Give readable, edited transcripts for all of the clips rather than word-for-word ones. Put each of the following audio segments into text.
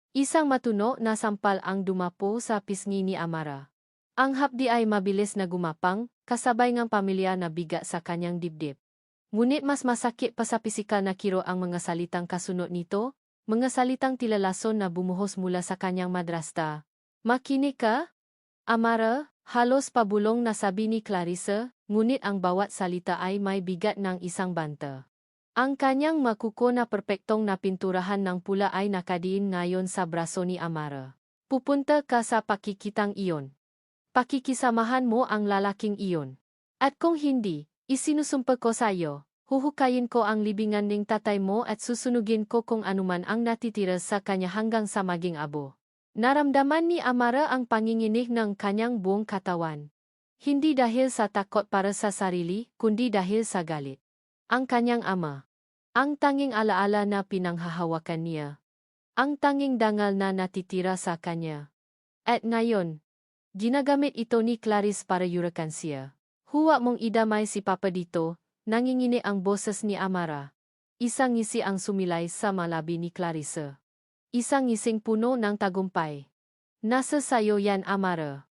Isang matuno na sampal ang dumapo sa pisngi ni Amara. Ang hapdi ay mabilis na gumapang, kasabay ng pamilya na biga sa kanyang dibdib. Ngunit mas masakit pa sa pisikal na kiro ang mga salitang kasunod nito, mga salitang tila lason na bumuhos mula sa kanyang madrasta. Makinig ka, Amara, halos pabulong na sabi ni Clarissa, ngunit ang bawat salita ay may bigat ng isang banta. Ang kanyang makuko na perpektong napinturahan ng pula ay nakadiin ngayon sa braso ni Amara. Pupunta ka sa pakikitang iyon. Pakikisamahan mo ang lalaking iyon. At kung hindi, isinusumpa ko sa iyo, huhukayin ko ang libingan ng tatay mo at susunugin ko kung anuman ang natitira sa kanya hanggang sa maging abo. Naramdaman ni Amara ang panginginig ng kanyang buong katawan. Hindi dahil sa takot para sa sarili, kundi dahil sa galit. Ang kanyang ama. Ang tanging alaala na pinanghahawakan niya. Ang tanging dangal na natitira sa kanya. At ngayon, ginagamit ito ni Clarice para yurakan siya. Huwag mong idamay si Papa dito, nangingini ang boses ni Amara. Isang ngisi ang sumilay sa malabi ni Clarissa. Isang ngising puno ng tagumpay. Nasa sayo yan, Amara.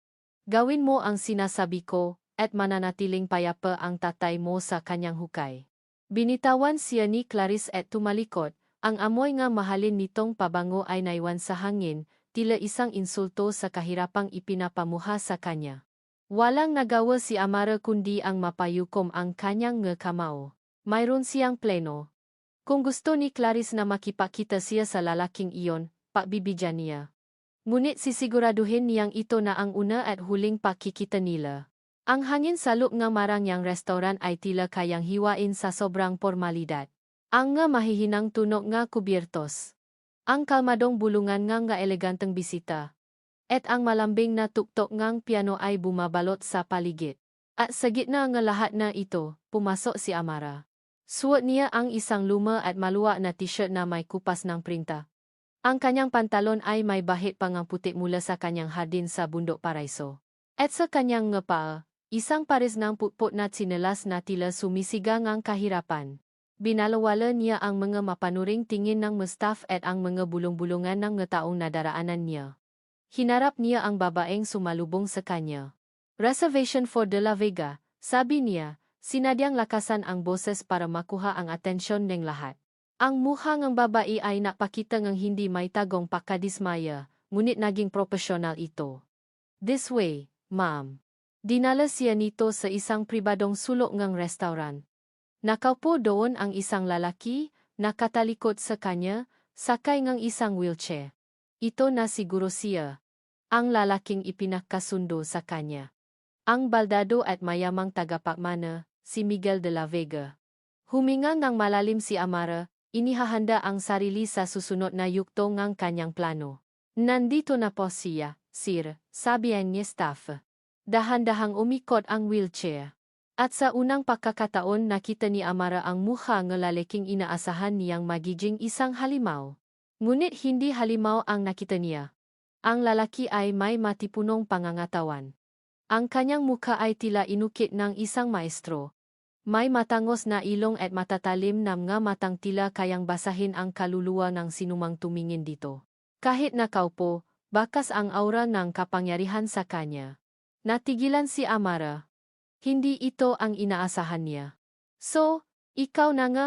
Gawin mo ang sinasabi ko, at mananatiling payapa ang tatay mo sa kanyang hukay. Binitawan siya ni Clarice at tumalikod, ang amoy nga mahalin nitong pabango ay naiwan sa hangin, tila isang insulto sa kahirapang ipinapamuha sa kanya. Walang nagawa si Amara kundi ang mapayukom ang kanyang kamao. Mayroon siyang pleno. Kung gusto ni Clarice na makipakita siya sa lalaking iyon, pagbibigyan niya. Ngunit sisiguraduhin niyang ito na ang una at huling pakikita nila. Ang hangin sa loob ng marangyang restaurant ay tila kayang hiwain sa sobrang formalidad. Ang nga mahihinang tunog nga kubyertos. Ang kalmadong bulungan nga eleganteng bisita. At ang malambing na tuktok ngang piano ay bumabalot sa paligid. At sa gitna nga lahat na ito, pumasok si Amara. Suot niya ang isang luma at maluwa na t-shirt na may kupas ng printa. Ang kanyang pantalon ay may bahit pang puti mula sa kanyang hardin sa bundok Paraiso. At sa kanyang paa, isang pares ng putput na tsinelas na tila sumisigang ang kahirapan. Binalawala niya ang mga mapanuring tingin ng staff at ang mga bulong-bulungan ng taong nadaraanan niya. Hinarap niya ang babaeng sumalubong sa kanya. Reservation for De La Vega, sabi niya, sinadyang lakasan ang boses para makuha ang atensyon ng lahat. Ang mukha ng babae ay napakita ng hindi may tagong pakadismaya, ngunit naging profesional ito. This way, ma'am. Dinala siya nito sa isang pribadong sulok ng restaurant. Nakaupo doon ang isang lalaki, nakatalikod sa kanya, sakay ng isang wheelchair. Ito na siguro siya. Ang lalaking ipinakasundo sa kanya. Ang baldado at mayamang tagapagmana, si Miguel de la Vega. Huminga ng malalim si Amara, inihahanda ang sarili sa susunod na yugto ng kanyang plano. Nandito na po siya, sir, sabi niya staff. Dahan-dahang umikot ang wheelchair. At sa unang pagkakataon nakita ni Amara ang mukha ng lalaking inaasahan niyang magiging isang halimaw. Ngunit hindi halimaw ang nakita niya. Ang lalaki ay may matipunong pangangatawan. Ang kanyang mukha ay tila inukit ng isang maestro. May matangos na ilong at matatalim na mga matang tila kayang basahin ang kaluluwa ng sinumang tumingin dito. Kahit nakaupo, bakas ang aura ng kapangyarihan sa kanya. Natigilan si Amara. Hindi ito ang inaasahan niya. So, ikaw na nga?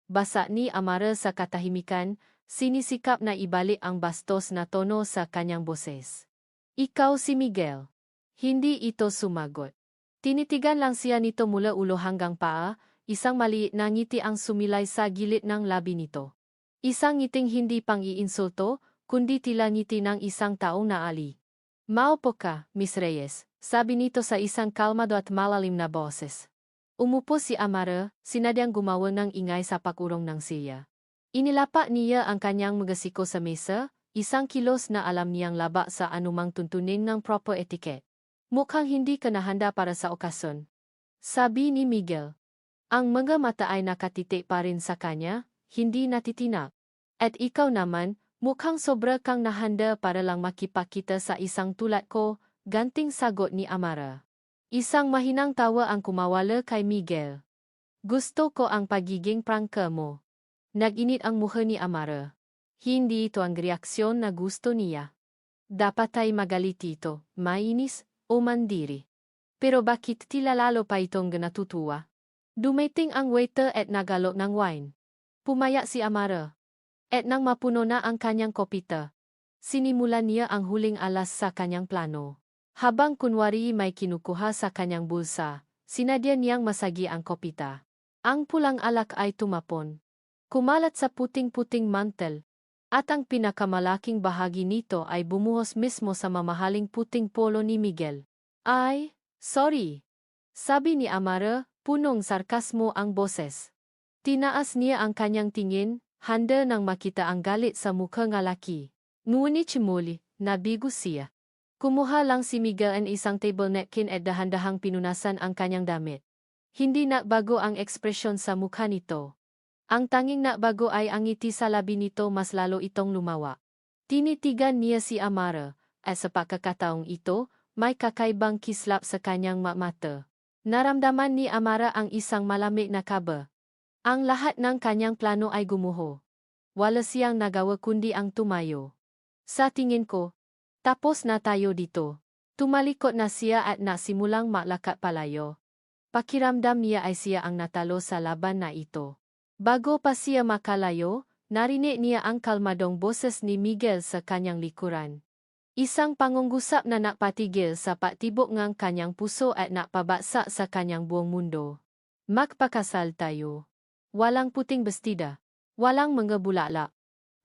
Basa ni Amara sa katahimikan, sinisikap na ibalik ang bastos na tono sa kanyang boses. Ikaw si Miguel. Hindi ito sumagot. Tinitigan lang siya nito mula ulo hanggang paa, isang maliit na ngiti ang sumilay sa gilid ng labi nito. Isang ngiting hindi pang-iinsulto, kundi tila ngiti ng isang taong naali. Maupo ka, Miss Reyes, sabi nito sa isang kalmado at malalim na boses. Umupo si Amara, sinadyang gumawa ng ingay sa pakurong ng siya. Inilapa niya ang kanyang magasiko sa mesa, isang kilos na alam niyang laba sa anumang tuntunin ng proper etiquette. Mukhang hindi ka nahanda para sa okasyon. Sabi ni Miguel. Ang mga mata ay nakatitik pa rin sa kanya, hindi natitinak. At ikaw naman, mukhang sobra kang nahanda para lang makipakita sa isang tulad ko, ganting sagot ni Amara. Isang mahinang tawa ang kumawala kay Miguel. Gusto ko ang pagiging prangka mo. Nag-init ang mukha ni Amara. Hindi ito ang reaksyon na gusto niya. Dapat ay magalit ito, mainis, o mandiri. Pero bakit tila lalo pa itong natutuwa? Dumating ang waiter at nagalok ng wine. Pumaya si Amara. At nang mapuno na ang kanyang kopita, sinimulan niya ang huling alas sa kanyang plano. Habang kunwari may kinukuha sa kanyang bulsa, sinadya niyang masagi ang kopita. Ang pulang alak ay tumapon. Kumalat sa puting-puting mantel. At ang pinakamalaking bahagi nito ay bumuhos mismo sa mamahaling puting polo ni Miguel. Ay, sorry. Sabi ni Amara, punong sarkasmo ang boses. Tinaas niya ang kanyang tingin, handa nang makita ang galit sa mukha ng laki. Ngunit muli, nabigo siya. Kumuha lang si Miguel ang isang table napkin at dahan-dahang pinunasan ang kanyang damit. Hindi nagbago ang ekspresyon sa mukha nito. Ang tanging nagbago ay ang ngiti sa labi nito, mas lalo itong lumawa. Tinitigan niya si Amara, at sa pagkakataong ito, may kakaibang kislap sa kanyang mata. Naramdaman ni Amara ang isang malamig na kaba. Ang lahat ng kanyang plano ay gumuho. Wala siyang nagawa kundi ang tumayo. Sa tingin ko, tapos na tayo dito. Tumalikot na siya at nasimulang maglakad palayo. Pakiramdam niya ay siya ang natalo sa laban na ito. Bago pa siya makalayo, narinig niya ang kalmadong boses ni Miguel sa kanyang likuran. Isang pangungusap na napatigil sa patibok ng kanyang puso at napabaksak sa kanyang buong mundo. Magpakasal tayo. Walang puting bestida. Walang mga bulala.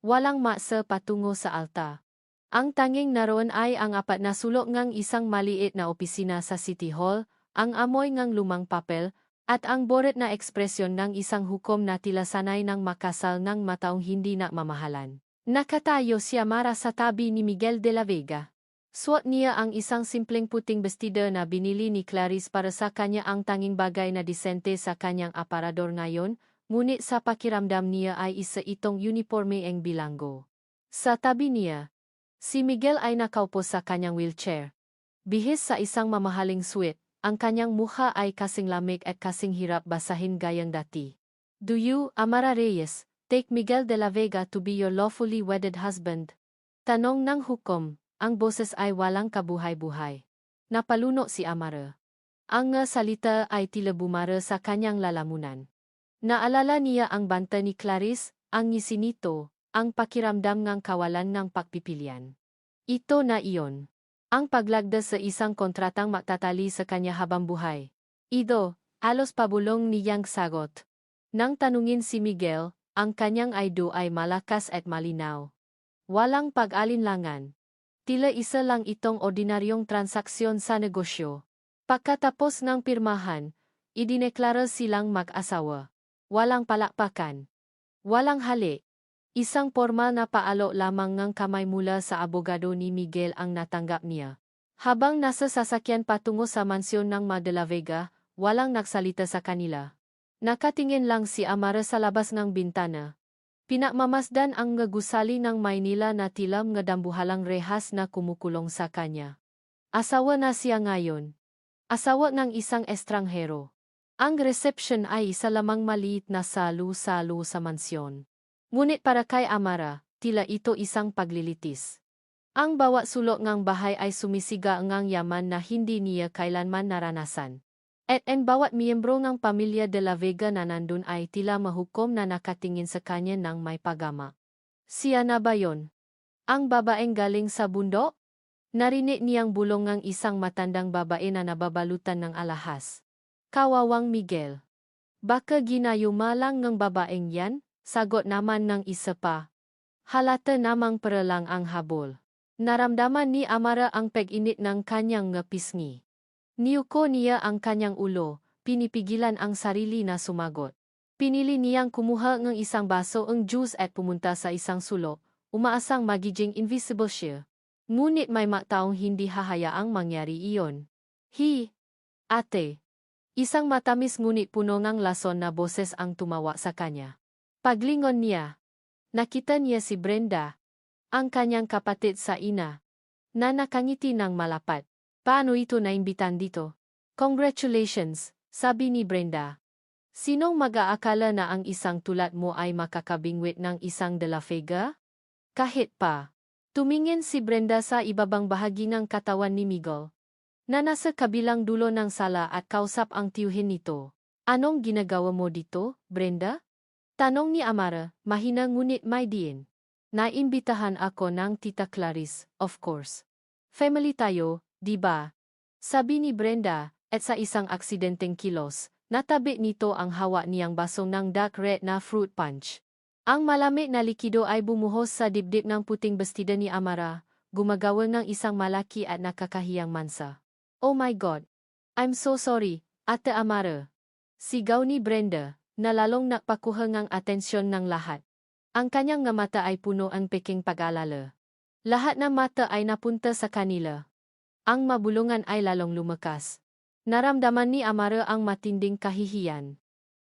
Walang maksa patungo sa alta. Ang tanging naroon ay ang apat na sulok ng isang maliit na opisina sa City Hall, ang amoy ng lumang papel, at ang boret na ekspresyon ng isang hukom na tila sanay ng makasal ng mataong hindi na mamahalan. Nakatayo si Amara sa tabi ni Miguel de la Vega. Suot niya ang isang simpleng puting bestida na binili ni Clarice para sa kanya, ang tanging bagay na disente sa kanyang aparador ngayon, ngunit sa pakiramdam niya ay isa itong uniforme ang bilanggo. Sa tabi niya, si Miguel ay nakaupo sa kanyang wheelchair. Bihis sa isang mamahaling suite. Ang kanyang mukha ay kasing lamig at kasing hirap basahin gayang dati. Do you, Amara Reyes, take Miguel de la Vega to be your lawfully wedded husband? Tanong ng hukom, ang boses ay walang kabuhay-buhay. Napaluno si Amara. Ang salita ay tila bumara sa kanyang lalamunan. Naalala niya ang banta ni Clarice, ang ngisi nito, ang pakiramdam ng kawalan ng pagpipilian. Ito na iyon. Ang paglagdas sa isang kontratang magtatali sa kanya habang buhay. Ido, halos pabulong niyang sagot. Nang tanungin si Miguel, ang kanyang ID ay malakas at malinaw. Walang pag-alinlangan. Tila isa lang itong ordinaryong transaksyon sa negosyo. Pagkatapos ng pirmahan, idineklara silang mag-asawa. Walang palakpakan. Walang halik. Isang formal na paalo lamang ng kamay mula sa abogado ni Miguel ang natanggap niya. Habang nasa sasakyan patungo sa mansyon ng De la Vega, walang nagsalita sa kanila. Nakatingin lang si Amara sa labas ng bintana. Pinakmamasdan ang gusali ng Maynila na tilam ng dambuhalang rehas na kumukulong sa kanya. Asawa na siya ngayon. Asawa ng isang estranghero. Ang reception ay isa lamang maliit na salu-salu sa mansyon. Ngunit para kay Amara, tila ito isang paglilitis. Ang bawat sulok ng bahay ay sumisiga ngang yaman na hindi niya kailanman naranasan. At ang bawat miyembro ng pamilya de la Vega na nandun ay tila mahukom na nakatingin sa kanya ng may pagama. Siya na ba yon? Ang babaeng galing sa bundok? Narinig niyang bulong ng isang matandang babae na nababalutan ng alahas. Kawawang Miguel. Baka ginayuma lang ng babaeng yan? Sagot naman ng isa pa. Halata namang paralang ang habol. Naramdaman ni Amara ang pag-init ng kanyang pisngi. Niyuko niya ang kanyang ulo, pinipigilan ang sarili na sumagot. Pinili niyang kumuha ng isang baso ng juice at pumunta sa isang sulok, umaasang magiging invisible siya. Ngunit may mataong hindi hahayaang mangyari iyon. Ate. Isang matamis ngunit puno ng lason na boses ang tumawa sa kanya. Paglingon niya, nakita niya si Brenda, ang kanyang kapatid sa ina, na nakangiti ng malapat. Paano ito naimbitan dito? Congratulations, sabi ni Brenda. Sinong mag-aakala na ang isang tulad mo ay makakabingwit ng isang de la Vega? Kahit pa. Tumingin si Brenda sa ibabang bahagi ng katawan ni Miguel, na nasa kabilang dulo ng sala at kausap ang tiyuhin nito. Anong ginagawa mo dito, Brenda? Tanong ni Amara, mahina ngunit may diin. Naimbitahan ako ng Tita Clarice, of course. Family tayo, di ba? Sabi ni Brenda, at sa isang aksidenteng kilos, natabi nito ang hawak niyang basong ng dark red na fruit punch. Ang malamig na likido ay bumuhos sa dibdib ng puting bestida ni Amara, gumagawa ng isang malaki at nakakahiyang mansa. Oh my God! I'm so sorry, Ate Amara. Sigaw ni Brenda, na lalong napakuha ng atensyon ng lahat. Ang kanyang nga mata ay puno ang peking pag-alala. Lahat ng mata ay napunta sa kanila. Ang mabulungan ay lalong lumakas. Naramdaman ni Amara ang matinding kahihiyan.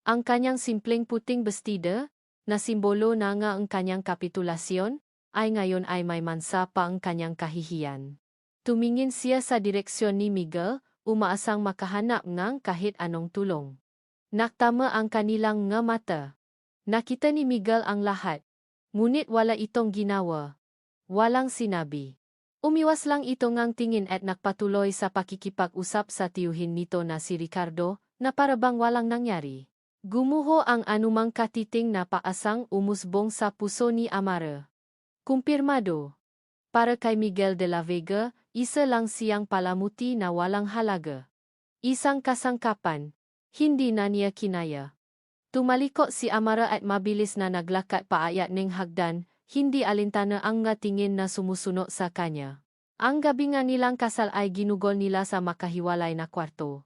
Ang kanyang simpleng puting bestida, na simbolo na nga ang kanyang kapitulasyon, ay ngayon ay may mansa pa ang kanyang kahihiyan. Tumingin siya sa direksyon ni Miguel, umaasang makahanap ng kahit anong tulong. Naktama ang kanilang nga mata. Nakita ni Miguel ang lahat. Ngunit wala itong ginawa. Walang sinabi. Umiwas lang ito ngang tingin at nakpatuloy sa pakikipag-usap sa tiyuhin nito na si Ricardo, na parabang walang nangyari. Gumuho ang anumang katiting na paasang umusbong sa puso ni Amara. Kumpirmado. Para kay Miguel de la Vega, isa lang siyang palamuti na walang halaga. Isang kasangkapan. Hindi na niya kinaya. Tumaliko si Amara at mabilis na naglakad paayat ng hagdan, hindi alintana ang nga tingin na sumusuno sa kanya. Ang gabi nga nilang kasal ay ginugol nila sa makahiwalay na kwarto.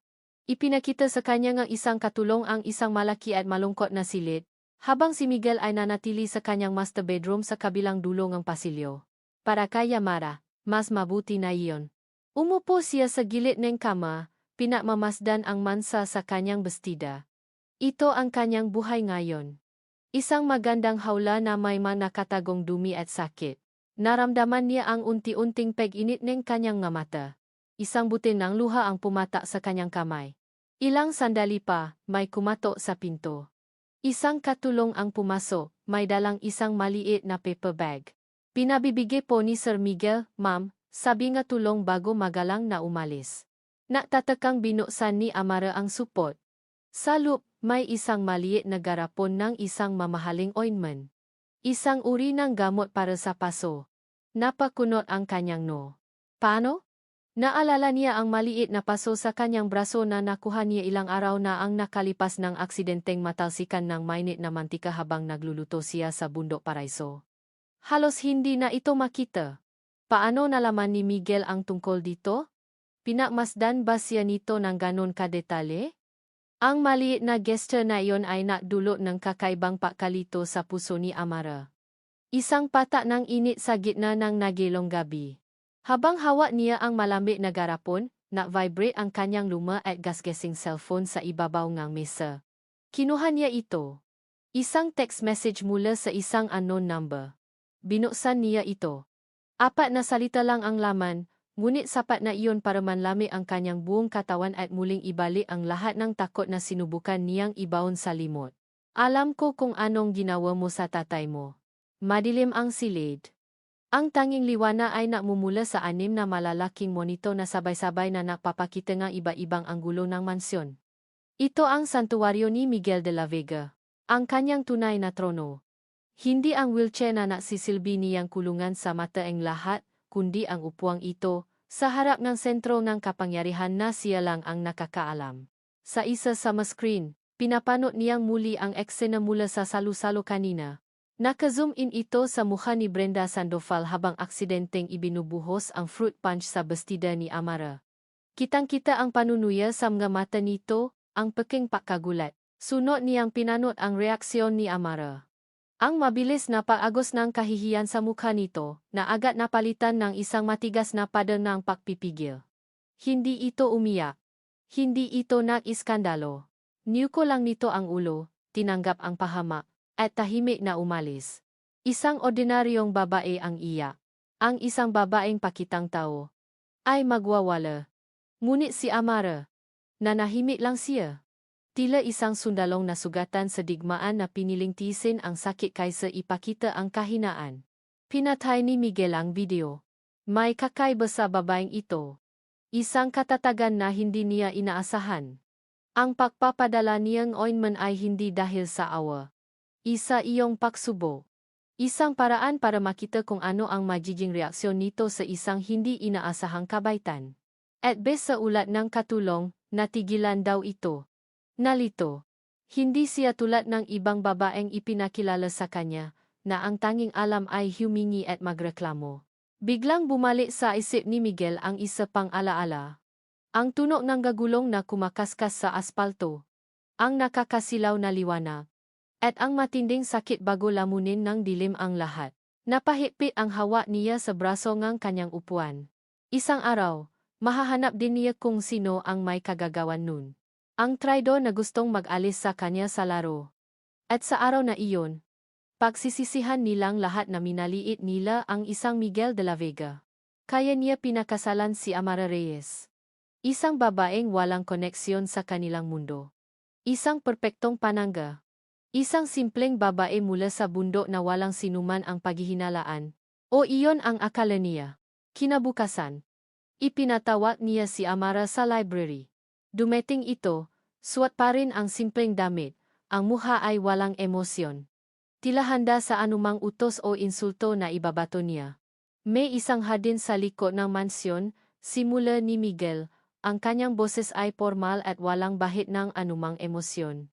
Ipinakita sa kanya nga isang katulong ang isang malaki at malungkot na silid, habang si Miguel ay nanatili sa kanyang master bedroom sa kabilang dulo ng pasilyo. Para kay Amara, mas mabuti na iyon. Umupo siya sa gilid ng kama, pinakmamasdan ang mansa sa kanyang bestida. Ito ang kanyang buhay ngayon. Isang magandang hawla na may nakatagong dumi at sakit. Naramdaman niya ang unti-unting pag-init ng kanyang nga mata. Isang butil ng luha ang pumata sa kanyang kamay. Ilang sandali pa, may kumatok sa pinto. Isang katulong ang pumasok, may dalang isang maliit na paper bag. Pinabibigay po ni Sir Miguel, ma'am, sabi nga tulong bago magalang na umalis. Natatakang binuksan ni Amara ang supot. Sa loob, may isang maliit na garapon ng isang mamahaling ointment. Isang uri ng gamot para sa paso. Napakunot ang kanyang no. Paano? Naalala niya ang maliit na paso sa kanyang braso na nakuha niya ilang araw na ang nakalipas ng aksidenteng matalsikan ng mainit na mantika habang nagluluto siya sa bundok Paraiso. Halos hindi na ito makita. Paano nalaman ni Miguel ang tungkol dito? Pinakmasdan ba siya nito ng ganon kadetalye? Ang maliit na gesture na iyon ay nakdulot ng kakaibang pakalito sa puso ni Amara. Isang patak ng init sa gitna ng nagilong gabi. Habang hawak niya ang malamig na garapon, nak-vibrate ang kanyang luma at gasgasing cellphone sa ibabaw ng mesa. Kinuha niya ito. Isang text message mula sa isang unknown number. Binuksan niya ito. 4 na salita lang ang laman, ngunit sapat na iyon para manlami ang kanyang buong katawan at muling ibalik ang lahat ng takot na sinubukan niyang ibaon sa limot. Alam ko kung anong ginawa mo sa tatay mo. Madilim ang silid. Ang tanging liwana ay nakmumula sa 6 na malalaking monito na sabay-sabay na napapakita ng iba-ibang anggulo ng mansyon. Ito ang santuwaryo ni Miguel de la Vega. Ang kanyang tunay na trono. Hindi ang wheelchair na nagsisilbi niyang kulungan sa mata ang lahat, kundi ang upuang ito, sa harap ng sentro ng kapangyarihan na siya lang ang nakakaalam. Sa isa sa screen, pinapanot niyang muli ang eksena mula sa salu-salo kanina. Naka-zoom in ito sa mukha ni Brenda Sandoval habang aksidenteng ibinubuhos ang fruit punch sa bestida ni Amara. Kitang-kita ang panunuya sa mga mata nito, ang peking pagkagulat. Sunod niyang pinanot ang reaksyon ni Amara. Ang mabilis na paagos ng kahihiyan sa mukha nito, na agad napalitan ng isang matigas na pader ng pagpipigil. Hindi ito umiyak. Hindi ito nag-iskandalo. Niyuko lang nito ang ulo, tinanggap ang pahamak, at tahimik na umalis. Isang ordinaryong babae ang iyak. Ang isang babaeng pakitang tao ay magwawala. Ngunit si Amara, nanahimik lang siya. Tila isang sundalong na sugatan sa digmaan na piniling tiisin ang sakit kaysa ipakita ang kahinaan. Pinatay ni Miguel ang video. May kakaiba sa babaeng ito. Isang katatagan na hindi niya inaasahan. Ang pagpapadala niyang ointment ay hindi dahil sa awa. Isa iyong pagsubo. Isang paraan para makita kung ano ang magiging reaksyon nito sa isang hindi inaasahang kabaitan. At base sa ulat ng katulong, natigilan daw ito. Nalito. Hindi siya tulad ng ibang babaeng ipinakilala sa kanya, na ang tanging alam ay humingi at magreklamo. Biglang bumalik sa isip ni Miguel ang isa pang alaala. Ang tunog ng gagulong na kumakaskas sa aspalto. Ang nakakasilaw na liwanag. At ang matinding sakit bago lamunin ng dilim ang lahat. Napahigpit ang hawak niya sa braso ng kanyang upuan. Isang araw, mahahanap din niya kung sino ang may kagagawan nun. Ang traidor na gustong mag-alis sa kanya sa laro. At sa araw na iyon, pagsisisihan nilang lahat na minaliit nila ang isang Miguel de la Vega. Kaya niya pinakasalan si Amara Reyes. Isang babaeng walang koneksyon sa kanilang mundo. Isang perpektong panangga. Isang simpleng babae mula sa bundok na walang sinuman ang paghihinalaan. O iyon ang akala niya. Kinabukasan, ipinatawag niya si Amara sa library. Dumating ito, suot pa rin ang simpleng damit, ang mukha ay walang emosyon. Tila handa sa anumang utos o insulto na ibabato niya. May isang hardin sa likod ng mansyon, simula ni Miguel, ang kanyang boses ay formal at walang bahid ng anumang emosyon.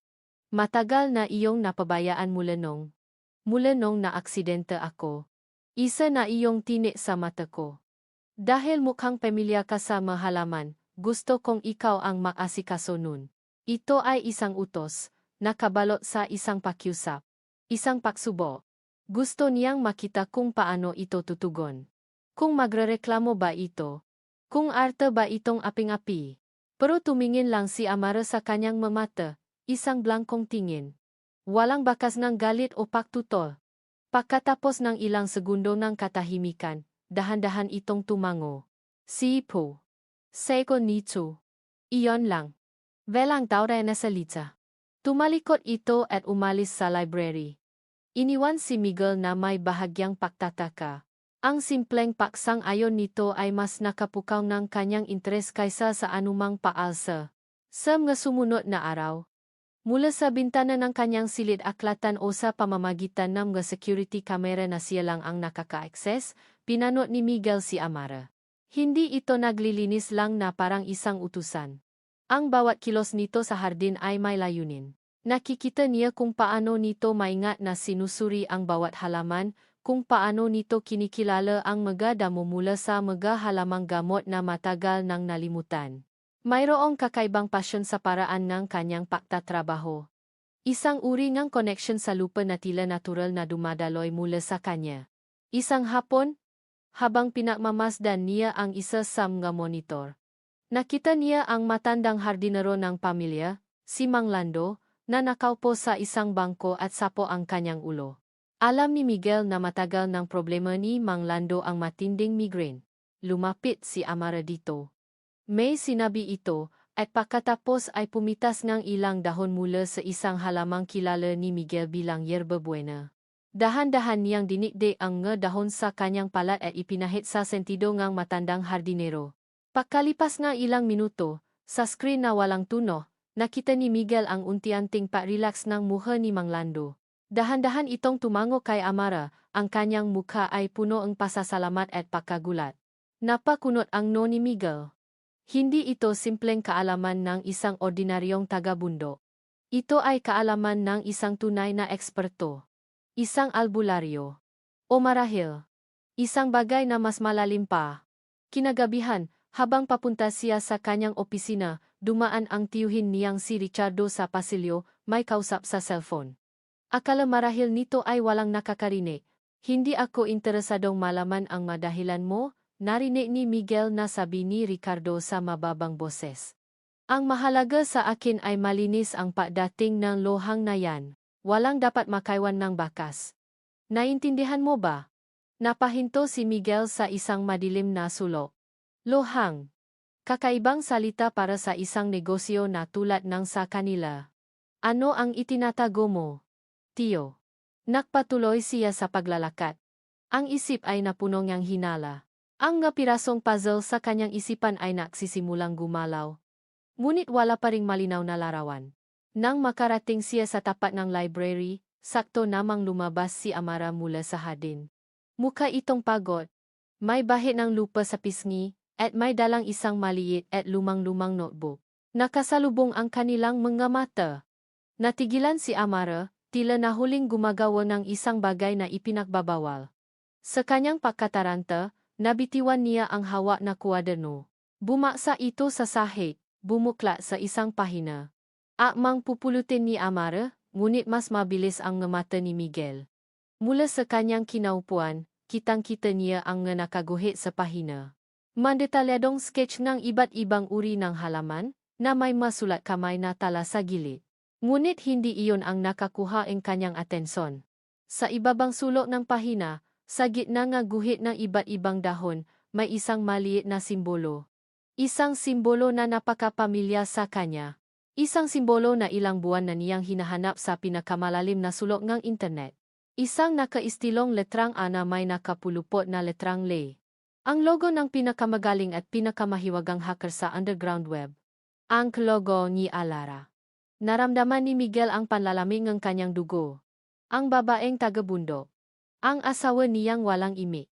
Matagal na iyong napabayaan mula nung na-aksidente ako. Isa na iyong tinik sa mata ko. Dahil mukhang pamilya ka sa mahalaman, gusto kong ikaw ang mag-asikaso nun. Ito ay isang utos, nakabalot sa isang pakiusap. Isang pagsubo. Gusto niyang makita kung paano ito tutugon. Kung magrereklamo ba ito? Kung arte ba itong aping-api? Pero tumingin lang si Amara sa kanyang mamata, isang blankong tingin. Walang bakas ng galit o pagtutol. Pagkatapos ng ilang segundo ng katahimikan, dahan-dahan itong tumango. Sipo. Seiko nito. Iyon lang. Velang taura na salita. Tumalikod ito at umalis sa library. Iniwan si Miguel na may bahagyang pagtataka. Ang simpleng paksang-ayon nito ay mas nakapukaw ng kanyang interes kaysa sa anumang paalsa. Sa mga sumunod na araw, mula sa bintana ng kanyang silid-aklatan o sa pamamagitan ng mga security camera na siya lang ang nakaka-access, pinanot ni Miguel si Amara. Hindi ito naglilinis lang na parang isang utusan. Ang bawat kilos nito sa hardin ay may layunin. Nakikita niya kung paano nito maingat na sinusuri ang bawat halaman, kung paano nito kinikilala ang mga damo mula sa mga halamang gamot na matagal nang nalimutan. Mayroong kakaibang pasyon sa paraan ng kanyang pagtatrabaho. Isang uri ng connection sa lupa na tila natural na dumadaloy mula sa kanya. Isang hapon, habang pinagmamasdan niya ang isa sa mga monitor, nakita niya ang matandang hardinero ng pamilya, si Mang Lando, na nakaupo sa isang bangko at sapo ang kanyang ulo. Alam ni Miguel na matagal ng problema ni Mang Lando ang matinding migraine. Lumapit si Amara dito. May sinabi ito, at pagkatapos ay pumitas ng ilang dahon mula sa isang halamang kilala ni Miguel bilang yerba buena. Dahan-dahan niyang dinikdik ang nga dahon sa kanyang palat at ipinahit sa sentido ng matandang hardinero. Pagkalipas ng ilang minuto, sa screen na walang tuno, nakita ni Miguel ang unti-unting pa-relax ng mukha ni Mang Lando. Dahan-dahan itong tumango kay Amara, ang kanyang mukha ay puno ng pasasalamat at pagkagulat. Napakunot ang no ni Miguel. Hindi ito simpleng kaalaman ng isang ordinaryong taga-bundok. Ito ay kaalaman ng isang tunay na eksperto. Isang albularyo. O marahil, isang bagay na mas malalim pa. Kinagabihan, habang papunta siya sa kanyang opisina, dumaan ang tiyuhin niyang si Richardo sa pasilyo, may kausap sa cellphone. Akala marahil nito ay walang nakakarinig. Hindi ako interesadong malaman ang madahilan mo, narinig ni Miguel na sabi ni Ricardo sa mababang boses. Ang mahalaga sa akin ay malinis ang pagdating ng lohang na yan. Walang dapat makaiwan ng bakas. Naintindihan mo ba? Napahinto si Miguel sa isang madilim na sulok. Lohang. Kakaibang salita para sa isang negosyo na tulad ng sa kanila. Ano ang itinatago mo, Tio? Nagpatuloy siya sa paglalakad. Ang isip ay napuno niyang hinala. Ang nga pirasong puzzle sa kanyang isipan ay nagsisimulang gumalaw. Ngunit wala pa ring malinaw na larawan. Nang makarating siya sa tapat ng library, sakto namang lumabas si Amara mula sa hardin. Mukha itong pagod. May bahid ng lupa sa pisngi, at may dalang isang maliit at lumang-lumang notebook. Nakasalubong ang kanilang mga mata. Natigilan si Amara, tila nahuling gumagawa ng isang bagay na ipinagbabawal. Sa kanyang pagkataranta, nabitiwan niya ang hawak na kwaderno. Bumaksa ito sa sahig, bumukla sa isang pahina. Akmang pupulutin ni Amara, ngunit mas mabilis ang mata ni Miguel. Mula sa kanyang kinaupuan, kitang-kita niya ang nakaguhit sa pahina. Mandetalyadong sketch ng iba't ibang uri ng halaman, na may masulat kamay na tala sa gilid. Ngunit hindi iyon ang nakakuha ang kanyang atensyon. Sa ibabang sulok ng pahina, sa gitna ng guhit ng iba't ibang dahon, may isang maliit na simbolo. Isang simbolo na napakapamilya sa kanya. Isang simbolo na ilang buwan na niyang hinahanap sa pinakamalalim na sulok ng internet. Isang nakaistilong letrang A na may nakapulupot na letrang L. Ang logo ng pinakamagaling at pinakamahiwagang hacker sa underground web. Ang logo ni Alara. Naramdaman ni Miguel ang panlalamig ng kanyang dugo. Ang babaeng taga-bundok. Ang asawa niyang walang imik.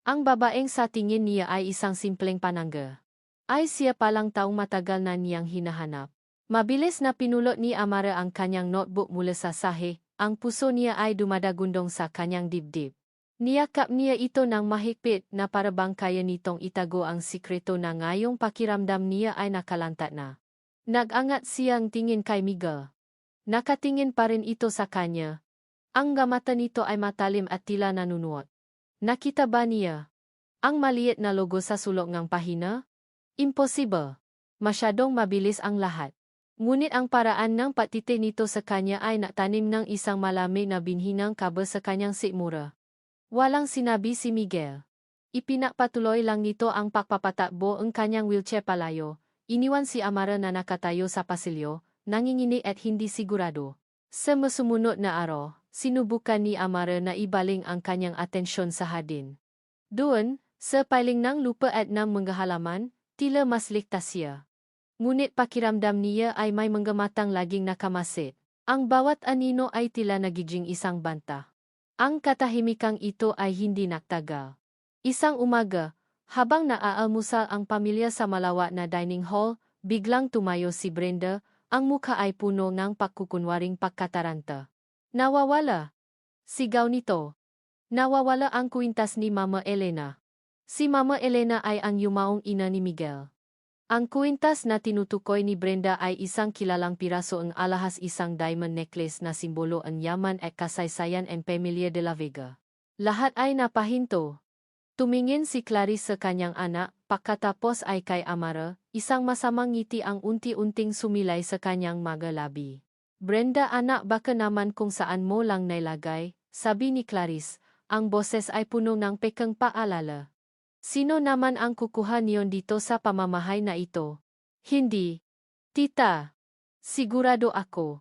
Ang babaeng sa tingin niya ay isang simpleng panangga. Ay siya palang taong matagal na niyang hinahanap. Mabilis na pinulot ni Amara ang kanyang notebook mula sa sahig, ang puso niya ay dumadagundong sa kanyang dibdib. Niyakap niya ito ng mahigpit na parabang kaya nitong itago ang sikreto na ngayong pakiramdam niya ay nakalantat na. Nag-angat siyang tingin kay Miguel. Nakatingin pa rin ito sa kanya. Ang mata nito ay matalim at tila nanunuot. Nakita ba niya ang maliit na logo sa sulok ng pahina? Imposible. Masyadong mabilis ang lahat. Ngunit ang paraan ng patite nito sa kanya ay natanim ng isang malamig na binhinang kaba sa kanyang sikmura. Walang sinabi si Miguel. Ipinapatuloy lang nito ang pagpapatakbo ng kanyang wheelchair palayo. Iniwan si Amara na nakatayo sa pasilyo, nanginginig at hindi sigurado. Sa masumunod na araw, sinubukan ni Amara na ibaling ang kanyang atensyon sa hardin. Doon, sa piling ng lupa at ng mga halaman, tila mas ligtas siya. Ngunit pakiramdam niya ay may mga matang laging nakamasid. Ang bawat anino ay tila nagiging isang banta. Ang katahimikang ito ay hindi nagtagal. Isang umaga, habang naaalmusal ang pamilya sa malawak na dining hall, biglang tumayo si Brenda, ang mukha ay puno ng pagkukunwaring pagkataranta. Nawawala. Sigaw nito. Nawawala ang kwintas ni Mama Elena. Si Mama Elena ay ang yumaong ina ni Miguel. Ang kwintas na tinutukoy ni Brenda ay isang kilalang piraso ng alahas, isang diamond necklace na simbolo ang yaman at kasaysayan ng Pamilya de la Vega. Lahat ay napahinto. Tumingin si Clarice sa kanyang anak, pagkatapos ay kay Amara, isang masamang ngiti ang unti-unting sumilay sa kanyang mga labi. Brenda, anak, baka naman kung saan mo lang nailagay, sabi ni Clarice, ang boses ay puno ng pekang paalala. Sino naman ang kukuha niyon dito sa pamamahay na ito? Hindi. Tita. Sigurado ako.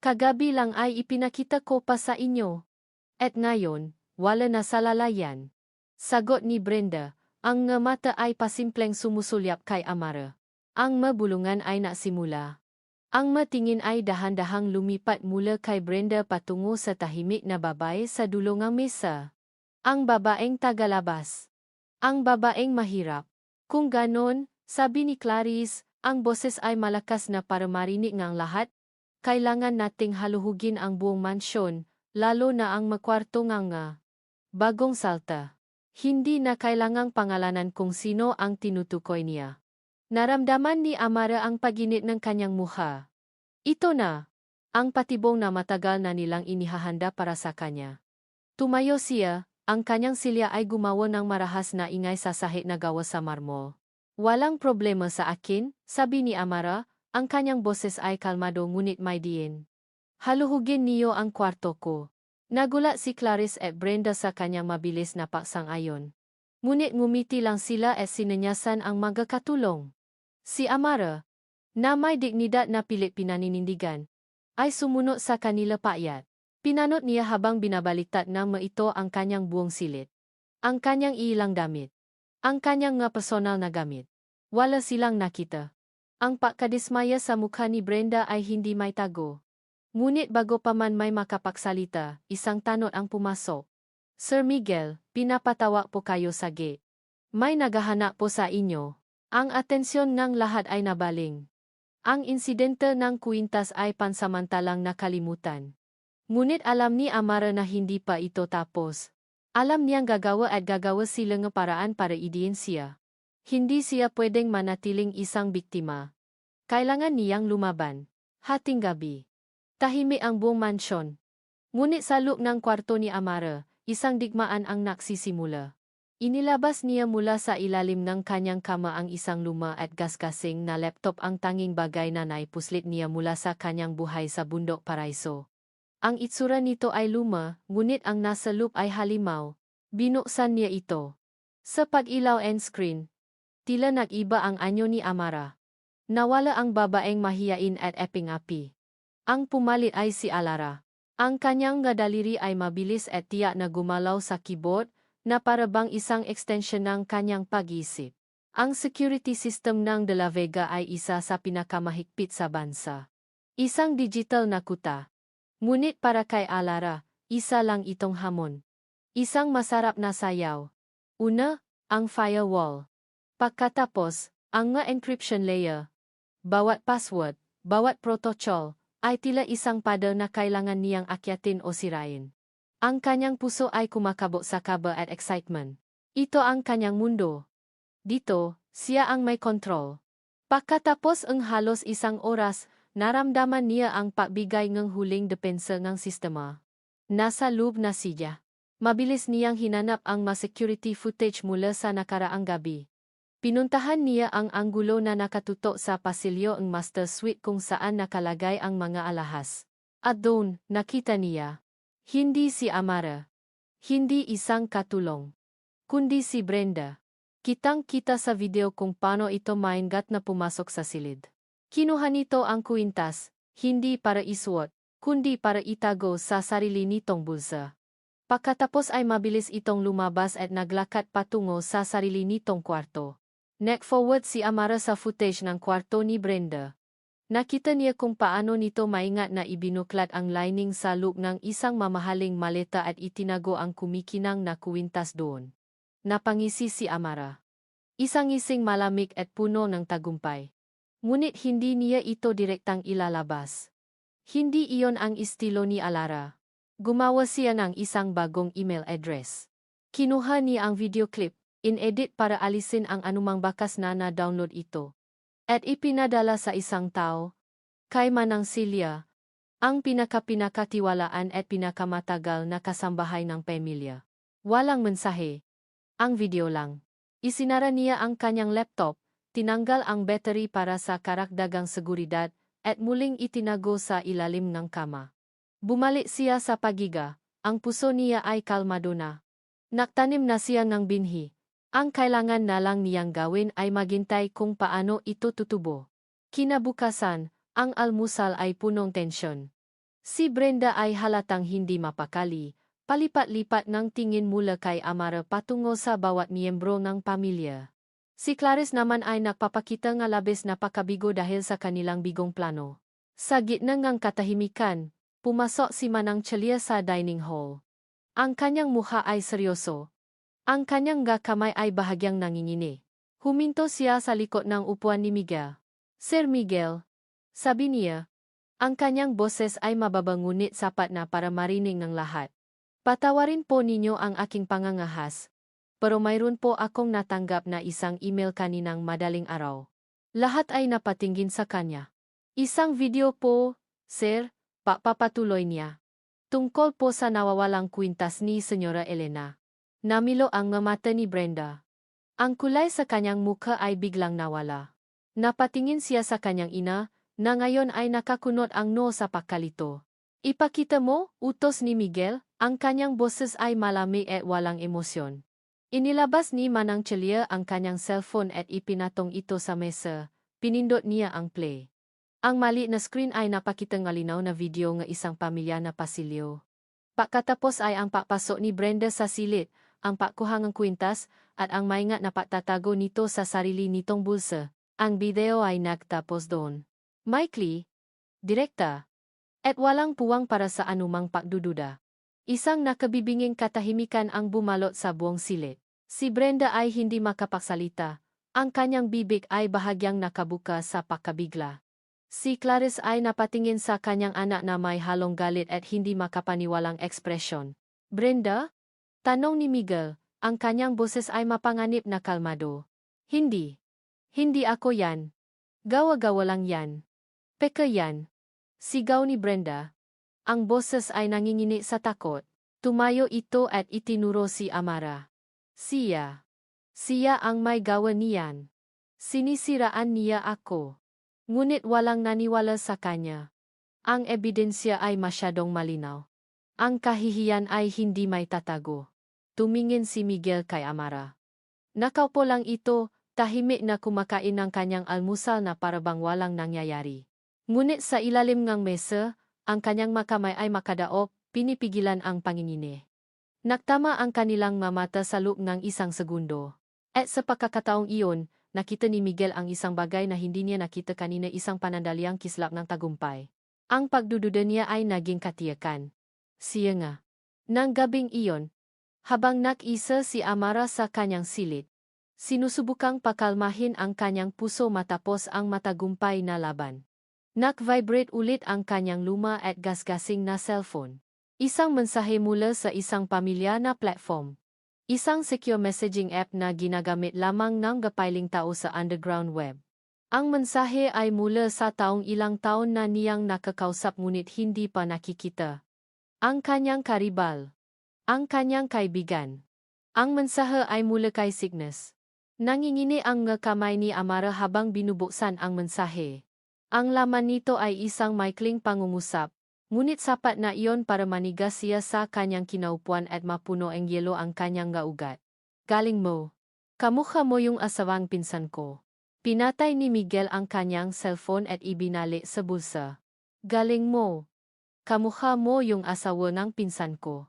Kagabi lang ay ipinakita ko pa sa inyo. At ngayon, wala na sa lalayan. Sagot ni Brenda, ang mata ay pasimpleng sumusulyap kay Amara. Ang mabulungan ay nasimula. Ang matingin ay dahan-dahang lumipat mula kay Brenda patungo sa tahimik na babae sa dulo ng mesa. Ang babaeng tagalabas. Ang babaeng mahirap. Kung ganon, sabi ni Clarice, ang boses ay malakas na para marinig ng lahat. Kailangan nating haluhugin ang buong mansyon, lalo na ang makwarto nga. Bagong salta. Hindi na kailangang pangalanan kung sino ang tinutukoy niya. Naramdaman ni Amara ang paginit ng kanyang mukha. Ito na, ang patibong na matagal na nilang inihahanda para sa kanya. Tumayo siya, ang kanyang silya ay gumawa ng marahas na ingay sa sahig na gawa sa marmol. Walang problema sa akin, sabi ni Amara, ang kanyang boses ay kalmado ngunit may diin. Haluhugin niyo ang kwarto ko. Nagulat si Clarice at Brenda sa kanyang mabilis na paksang-ayon. Ngunit ngumiti lang sila at sinanyasan ang mga katulong. Si Amara, na may dignidad na pilit pinaninindigan, ay sumunod sa kanila payat. Pinanot niya habang binabaliktad ng maito ang kanyang buong silit. Ang kanyang ilang damit. Ang kanyang nga personal na gamit. Wala silang nakita. Ang pagkadismaya sa mukha ni Brenda ay hindi may tago. Ngunit bago pa man may makapagsalita, isang tanod ang pumasok. Sir Miguel, pinapatawa po kayo sa gate. May naghahanap po sa inyo. Ang atensyon ng lahat ay nabaling. Ang insidente ng kwintas ay pansamantalang nakalimutan. Ngunit alam ni Amara na hindi pa ito tapos. Alam niyang gagawa at gagawa sila ng paraan para idiin siya. Hindi siya pwedeng manatiling isang biktima. Kailangan niyang lumaban. Hating gabi. Tahimik ang buong mansyon. Ngunit sa loob ng kwarto ni Amara, isang digmaan ang nagsisimula. Inilabas niya mula sa ilalim ng kanyang kama ang isang luma at gasgasing na laptop, ang tanging bagay na naipuslit niya mula sa kanyang buhay sa bundok Paraiso. Ang itsura nito ay luma, ngunit ang nasa loob ay halimaw. Binuksan niya ito. Sa pag-ilaw end screen, tila nag-iba ang anyo ni Amara. Nawala ang babaeng mahiyain at eping-api. Ang pumalit ay si Alara. Ang kanyang nga daliri ay mabilis at tiyak na gumalaw sa keyboard, na parabang isang extension ng kanyang pag-iisip. Ang security system ng De La Vega ay isa sa pinakamahigpit sa bansa. Isang digital na kuta. Ngunit para kay Alara, isa lang itong hamon. Isang masarap na sayaw. Una, ang firewall. Pagkatapos, ang nga encryption layer. Bawat password, bawat protocol, ay tila isang pader na kailangan niyang akyatin o sirain. Ang kanyang puso ay kumakabog sa kaba at excitement. Ito ang kanyang mundo. Dito, siya ang may kontrol. Pagkatapos ang halos isang oras, naramdaman niya ang pagbigay ng huling depensa ng sistema. Nasa loob na siya. Mabilis niyang hinanap ang security footage mula sa nakaraang gabi. Pinuntahan niya ang anggulo na nakatutok sa pasilyo ng master suite kung saan nakalagay ang mga alahas. At doon, nakita niya. Hindi si Amara. Hindi isang katulong. Kundi si Brenda. Kitang-kita sa video kung paano ito maingat na pumasok sa silid. Kinuha nito ang kwintas, hindi para isuot, kundi para itago sa sarili nitong bulsa. Pagkatapos ay mabilis itong lumabas at naglakad patungo sa sarili nitong kwarto. Neck-forward si Amara sa footage ng kwarto ni Brenda. Nakita niya kung paano nito maingat na ibinuklat ang lining sa loob ng isang mamahaling maleta at itinago ang kumikinang na kwintas doon. Napangisi si Amara. Isang ngising malamig at puno ng tagumpay. Ngunit hindi niya ito direktang ilalabas. Hindi iyon ang estilo ni Alara. Gumawa siya ng isang bagong email address. Kinuha niya ang video clip, in-edit para alisin ang anumang bakas na na-download ito. At ipinadala sa isang tao, kay Manang Celia, ang pinakatiwalaan at pinakamatagal na kasambahay ng pamilya. Walang mensahe. Ang video lang. Isinara niya ang kanyang laptop, tinanggal ang battery para sa karagdagang seguridad, at muling itinago sa ilalim ng kama. Bumalik siya sa pagiga, ang puso niya ay kalmado na. Naktanim na siya ng binhi. Ang kailangan na lang niyang gawin ay maghintay kung paano ito tutubo. Kinabukasan, ang almusal ay punong tensyon. Si Brenda ay halatang hindi mapakali, palipat-lipat ng tingin mula kay Amara patungo sa bawat miyembro ng pamilya. Si Clarice naman ay nagpapakita nga labis na pakabigo dahil sa kanilang bigong plano. Sa gitna ng katahimikan, pumasok si Manang Celia sa dining hall. Ang kanyang mukha ay seryoso. Ang kanyang kamay ay bahagyang nangingini. Huminto siya sa likod ng upuan ni Miguel. Sir Miguel, sabi niya, ang kanyang boses ay mababa ngunit sapat na para marinig ng lahat. Patawarin po ninyo ang aking pangangahas, pero mayroon po akong natanggap na isang email kaninang madaling araw. Lahat ay napatingin sa kanya. Isang video po, sir, papatuloy niya. Tungkol po sa nawawalang kwintas ni Senyora Elena. Namilo ang mata ni Brenda. Ang kulay sa kanyang mukha ay biglang nawala. Napatingin siya sa kanyang ina, na ngayon ay nakakunot ang noo sa pagkalito. Ipakita mo, utos ni Miguel, ang kanyang boses ay malamig at walang emosyon. Inilabas ni Manang Celia ang kanyang cellphone at ipinatong ito sa mesa, pinindot niya ang play. Ang maliit na screen ay napakita ng malinaw na video ng isang pamilya na pasilyo. Pagkatapos ay ang papasok ni Brenda sa silid, ang pakuhangang kwintas, at ang maingat na pagtatago nito sa sarili nitong bulsa. Ang video ay nagtapos doon. Maikli, direkta, at walang puwang para sa anumang pagdududa. Isang nakabibinging katahimikan ang bumalot sa buong silid. Si Brenda ay hindi makapagsalita. Ang kanyang bibig ay bahagyang nakabuka sa pakabigla. Si Clarice ay napatingin sa kanyang anak na may halong galit at hindi makapaniwalang ekspresyon. Brenda? Tanong ni Miguel, ang kanyang boses ay mapanganib na kalmado. Hindi. Hindi ako yan. Gawa-gawa lang yan. Peke yan. Sigaw ni Brenda. Ang boses ay nangingini sa takot. Tumayo ito at itinuro si Amara. Siya ang may gawa niyan. Sinisiraan niya ako. Ngunit walang naniwala sa kanya. Ang ebidensya ay masyadong malinaw. Ang kahihiyan ay hindi may tatago. Tumingin si Miguel kay Amara. Nakaupo lang ito, tahimik na kumakain ng kanyang almusal na parabang walang nangyayari. Ngunit sa ilalim ng mesa, ang kanyang makamay ay makadaop, pinipigilan ang pangingini. Nagtama ang kanilang mamata sa loob ng isang segundo. At sa pagkakataong iyon, nakita ni Miguel ang isang bagay na hindi niya nakita kanina, isang panandaliang kislap ng tagumpay. Ang pagdududa niya ay naging katiyakan. Siya nga. Nang gabing iyon, habang nag-isa si Amara sa kanyang silid, sinusubukang pakalmahin ang kanyang puso matapos ang matagumpay na laban. Nag-vibrate ulit ang kanyang luma at gasgasing na cellphone. Isang mensahe mula sa isang pamilya na platform. Isang secure messaging app na ginagamit lamang ng gapiling tao sa underground web. Ang mensahe ay mula sa taong ilang taon na niyang nakakausap ngunit hindi pa nakikita. Ang kanyang karibal. Ang kanyang kaibigan. Ang mensahe ay mula kay Cygnus. Nangingini ang kamay ni Amara habang binubuksan ang mensahe. Ang laman nito ay isang maikling pangungusap. Ngunit sapat na iyon para manigas siya sa kanyang kinaupuan at mapuno ang yelo ang kanyang ugat. Galing mo. Kamukha mo yung asawang pinsan ko. Pinatay ni Miguel ang kanyang cellphone at ibinalik sa bulsa. Galing mo. Kamukha mo yung asawa ng pinsan ko.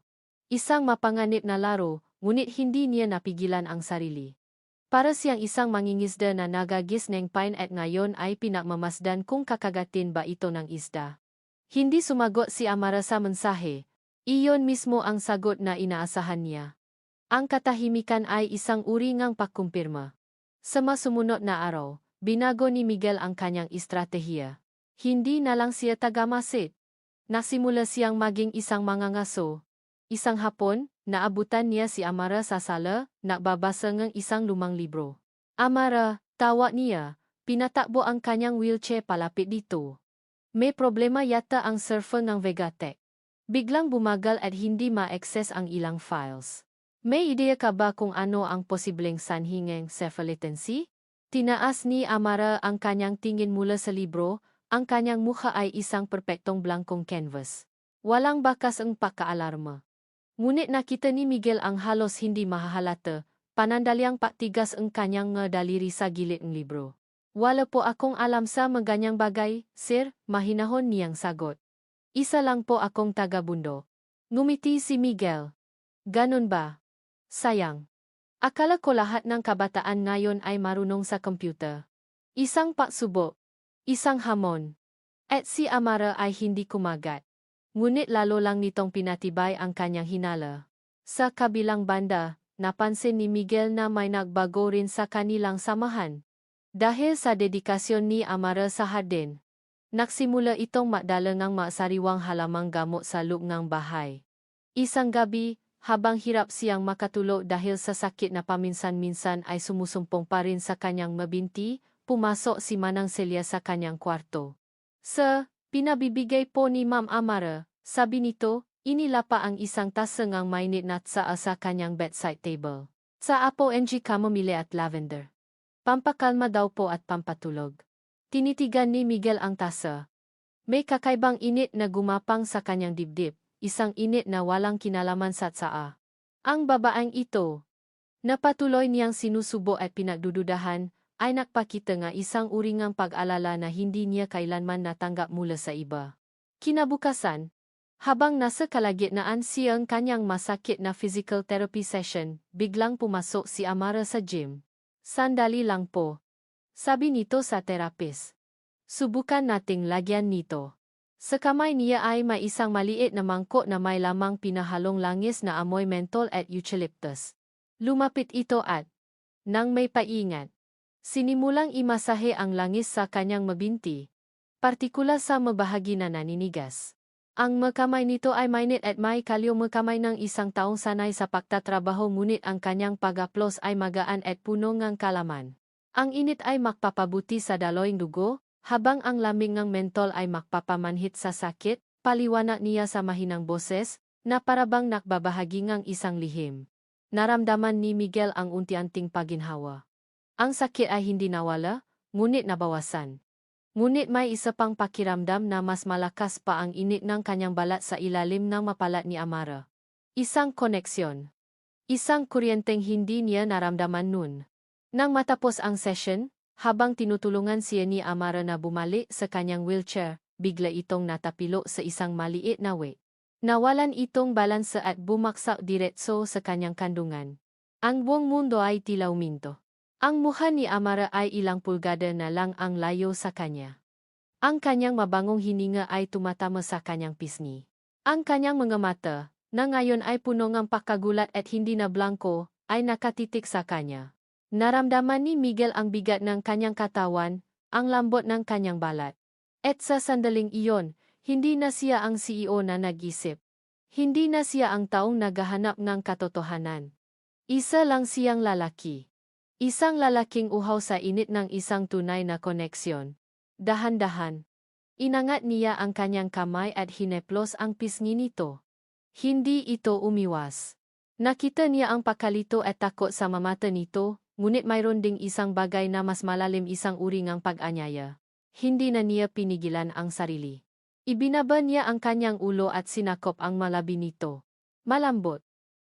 Isang mapanganib na laro, ngunit hindi niya napigilan ang sarili. Para siyang isang mangingisda na nagagis ng pine at ngayon ay pinagmamasdan kung kakagatin ba ito ng isda. Hindi sumagot si Amara sa mensahe. Iyon mismo ang sagot na inaasahan niya. Ang katahimikan ay isang uri ng pagkumpirma. Sa masumunod na araw, binago ni Miguel ang kanyang estratehiya. Hindi na lang siya tagamasid. Nasimula siyang maging isang mangangaso. Isang hapon, naabutan niya si Amara sa sala, nagbabasa ng isang lumang libro. Amara, tawa niya, pinatakbo ang kanyang wheelchair palapit dito. May problema yata ang server ng Vegatech. Biglang bumagal at hindi ma-access ang ilang files. May ideya ka ba kung ano ang posibleng sanhi ng server latency? Tinaas ni Amara ang kanyang tingin mula sa libro, ang kanyang mukha ay isang perpektong blankong canvas. Walang bakas ang pagkaalarma. Ngunit nakita ni Miguel ang halos hindi mahahalata, panandaliang patigas ang kanyang daliri sa gilid ng libro. Wala po akong alam sa maganyang bagay, sir, mahinahon niyang sagot. Isa lang po akong taga-bundok. Ngumiti si Miguel. Ganon ba? Sayang. Akala ko lahat ng kabataan ngayon ay marunong sa computer. Isang pagsubok. Isang hamon. At si Amara ay hindi kumagat. Ngunit lalo lang nitong pinatibay ang kanyang hinala. Sa kabilang banda, napansin ni Miguel na may nagbago rin sa kanilang samahan. Dahil sa dedikasyon ni Amara sa hardin, nagsimula itong magdala ng masariwang halamang gamot sa loob ng bahay. Isang gabi, habang hirap siyang makatulog dahil sa sakit na paminsan-minsan ay sumusumpong pa rin sa kanyang mabinti, pumasok si Manang Celia sa kanyang kwarto. Sir, pinabibigay po ni Ma'am Amara, sabi nito, inilapa ang isang tasa ng mainit na tsaa sa kanyang bedside table. Sa apo ng chamomile at lavender. Pampakalma daw po at pampatulog. Tinitigan ni Miguel ang tasa. May kakaibang init na gumapang sa kanyang dibdib, isang init na walang kinalaman sa tsaa. Ang babaeng ito, napatuloy niyang sinusubo at pinagdududahan, ay nagpakita nga isang uri ng pag-alala na hindi niya kailanman natanggap mula sa iba. Kinabukasan, Habang nasa kalagitnaan siyang kanyang masakit na physical therapy session, biglang pumasok si Amara sa gym. Sandali lang po. Sabi nito sa therapist. Subukan nating lagyan nito. Sa kamay niya ay may isang maliit na mangkok na may lamang pinahalong langis na amoy mentol at eucalyptus. Lumapit ito at, nang may paingat, sinimulang imasahe ang langis sa kanyang mabinti, partikular sa mabahagi na naninigas. Ang makamay nito ay mainit at may kalyo makamay ng isang taong sanay sa pagtatrabaho ngunit ang kanyang pag-aplos ay magaan at puno ng kalaman. Ang init ay magpapabuti sa daloy dugo, habang ang lamig ng mentol ay magpapamanhit sa sakit, paliwanag niya sa mahinang boses, na parabang nakbabahagi ng isang lihim. Naramdaman ni Miguel ang unti-unting paginhawa. Ang sakit ay hindi nawala, ngunit nabawasan. Ngunit may isa pang pakiramdam na mas malakas pa ang init ng kanyang balat sa ilalim ng mapalat ni Amara. Isang koneksyon. Isang kuryenteng hindi niya naramdaman nun. Nang matapos ang session, habang tinutulungan siya ni Amara na bumalik sa kanyang wheelchair, bigla itong natapilo sa isang maliit na weight. Nawalan itong balanse at bumaksak diretso sa kanyang kandungan. Ang buong mundo ay tila uminto. Ang mukha ni Amara ay ilang pulgada na lang ang layo sa kanya. Ang kanyang mabangong hininga ay tumatama sa kanyang pisngi. Ang kanyang mga mata, na ngayon ay puno ng pagkagulat at hindi na blanko, ay nakatitik sa kanya. Naramdaman ni Miguel ang bigat ng kanyang katawan, ang lambot ng kanyang balat. At sa sandaling iyon, hindi na siya ang CEO na nag-isip. Hindi na siya ang taong naghahanap ng katotohanan. Isa lang siyang lalaki. Isang lalaking uhaw sa init ng isang tunay na koneksyon. Dahan-dahan. Inangat niya ang kanyang kamay at hineplos ang pisngi nito. Hindi ito umiwas. Nakita niya ang pakalito at takot sa mamata nito, ngunit mayroon ding isang bagay na mas malalim, isang uri ng pag-anyaya. Hindi na niya pinigilan ang sarili. Ibinaba niya ang kanyang ulo at sinakop ang malabi nito. Malambot,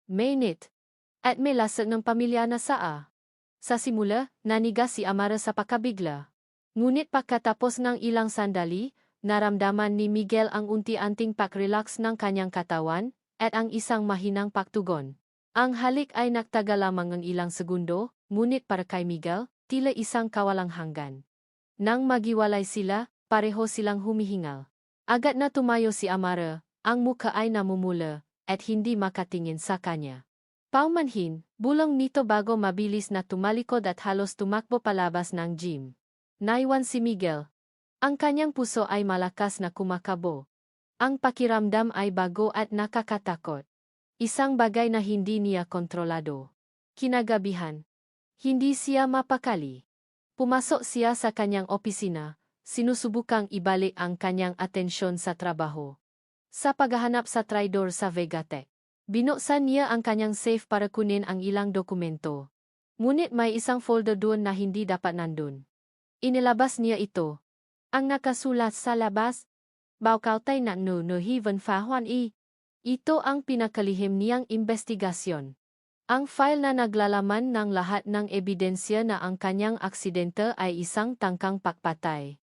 mainit, at may lasa ng pamilya na saa. Sa simula, nanigas si Amara sa pakabigla. Ngunit pagkatapos ng ilang sandali, naramdaman ni Miguel ang unti-unting pag-relax ng kanyang katawan, at ang isang mahinang pagtugon. Ang halik ay nagtagal lamang ng ilang segundo, ngunit para kay Miguel, tila isang kawalang hanggan. Nang magiwalay sila, pareho silang humihingal. Agad na tumayo si Amara, ang mukha ay namumula, at hindi makatingin sa kanya. Paumanhin, bulong nito bago mabilis na tumalikod at halos tumakbo palabas ng gym. Naiwan si Miguel. Ang kanyang puso ay malakas na kumakabo. Ang pakiramdam ay bago at nakakatakot. Isang bagay na hindi niya kontrolado. Kinagabihan. Hindi siya mapakali. Pumasok siya sa kanyang opisina, sinusubukang ibalik ang kanyang atensyon sa trabaho. Sa paghahanap sa traidor sa Vegatech, binuksan niya ang kanyang safe para kunin ang ilang dokumento. Ngunit may isang folder doon na hindi dapat nandun. Inilabas niya ito. Ang nakasulat sa labas, Bao Cao Tay Nặng Nù Nù Hi Vân Phá Hoan Y. Ito ang pinakalihim niyang investigasyon. Ang file na naglalaman ng lahat ng ebidensya na ang kanyang aksidente ay isang tangkang pagpatay.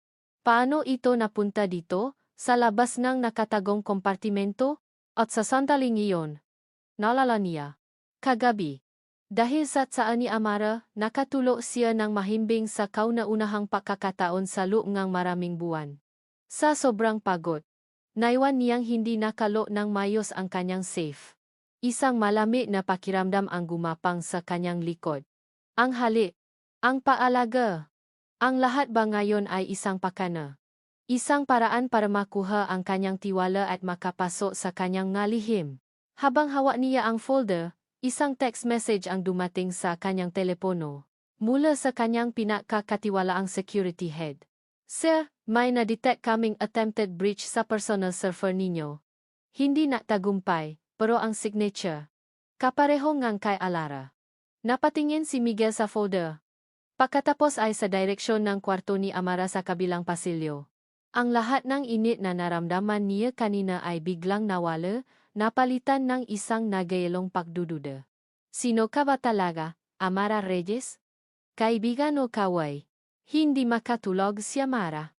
Paano ito napunta dito, sa labas ng nakatagong kompartimento? At sa sandaling iyon, naalala niya. Kagabi. Dahil sa tsaan ni Amara, nakatulo siya ng mahimbing sa kauna-unahang pagkakataon sa loob ng maraming buwan. Sa sobrang pagod, naiwan niyang hindi nakalo ng mayos ang kanyang safe. Isang malamig na pakiramdam ang gumapang sa kanyang likod. Ang halik, ang paalaga, ang lahat ba ngayon ay isang pakana? Isang paraan para makuha ang kanyang tiwala at makapasok sa kanyang ngalihim. Habang hawak niya ang folder, isang text message ang dumating sa kanyang telepono. Mula sa kanyang pinakakatiwalaang security head. Sir, may na-detect kaming attempted breach sa personal server ninyo. Hindi natagumpay, pero ang signature. Kapareho ngang kay Alara. Napatingin si Miguel sa folder. Pagkatapos ay sa direksyon ng kwarto ni Amara sa kabilang pasilyo. Ang lahat ng init na naramdaman niya kanina ay biglang nawala, napalitan ng isang nagayalong pagdududa. Sino ka ba talaga, Amara Reyes? Kaibigan o kaway? Hindi makatulog si Amara.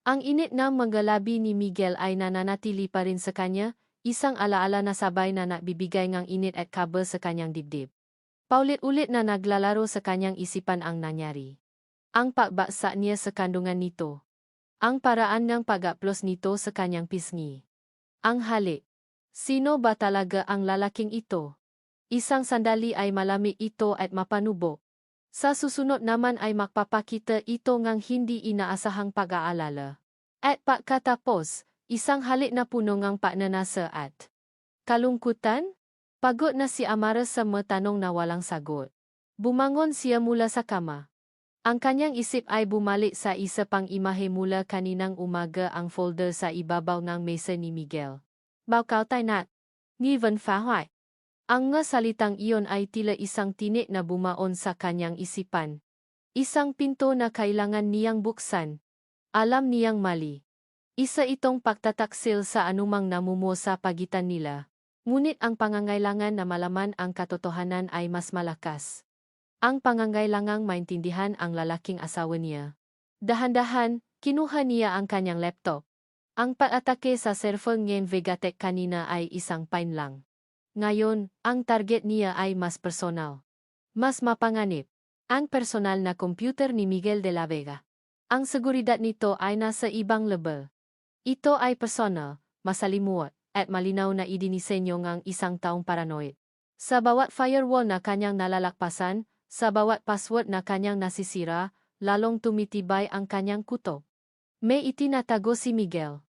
Ang init ng mga labi ni Miguel ay nananatili pa rin sa kanya, isang alaala na sabay na nagbibigay ng init at kabel sa kanyang dibdib. Paulit-ulit na naglalaro sa kanyang isipan ang nangyari. Ang pagbaksa niya sa kandungan nito. Ang paraan ng pag-aplos nito sa kanyang pisngi. Ang halik. Sino ba talaga ang lalaking ito? Isang sandali ay malamig ito at mapanubo. Sa susunod naman ay magpapakita ito ngang hindi inaasahang pag-aalala. At pagkatapos, isang halik na puno ngang pagnanasa at kalungkutan? Pagod na si Amara sa mga tanong na walang sagot. Bumangon siya mula sa kama. Ang kanyang isip ay bumalik sa isa pang imahe mula kaninang umaga, ang folder sa ibabaw ng mesa ni Miguel. Bao tay nat. Ngiven phá hoại. Ang nga salitang iyon ay tila isang tinik na bumaon sa kanyang isipan. Isang pinto na kailangan niyang buksan. Alam niyang mali. Isa itong pagtataksil sa anumang namumuo sa pagitan nila. Ngunit ang pangangailangan na malaman ang katotohanan ay mas malakas. Ang pangangailangang maintindihan ang lalaking asawa niya. Dahan-dahan, kinuha niya ang kanyang laptop. Ang pag-atake sa cellphone ng Vegatech kanina ay isang pain lang. Ngayon, ang target niya ay mas personal. Mas mapanganib. Ang personal na computer ni Miguel de la Vega. Ang seguridad nito ay nasa ibang level. Ito ay personal, masalimuot, at malinaw na idinisenyo ngang isang taong paranoid. Sa bawat firewall na kanyang nalalakpasan, sa bawat password na kanyang nasisira, lalong tumitibay ang kanyang kutob. May itinatago si Miguel.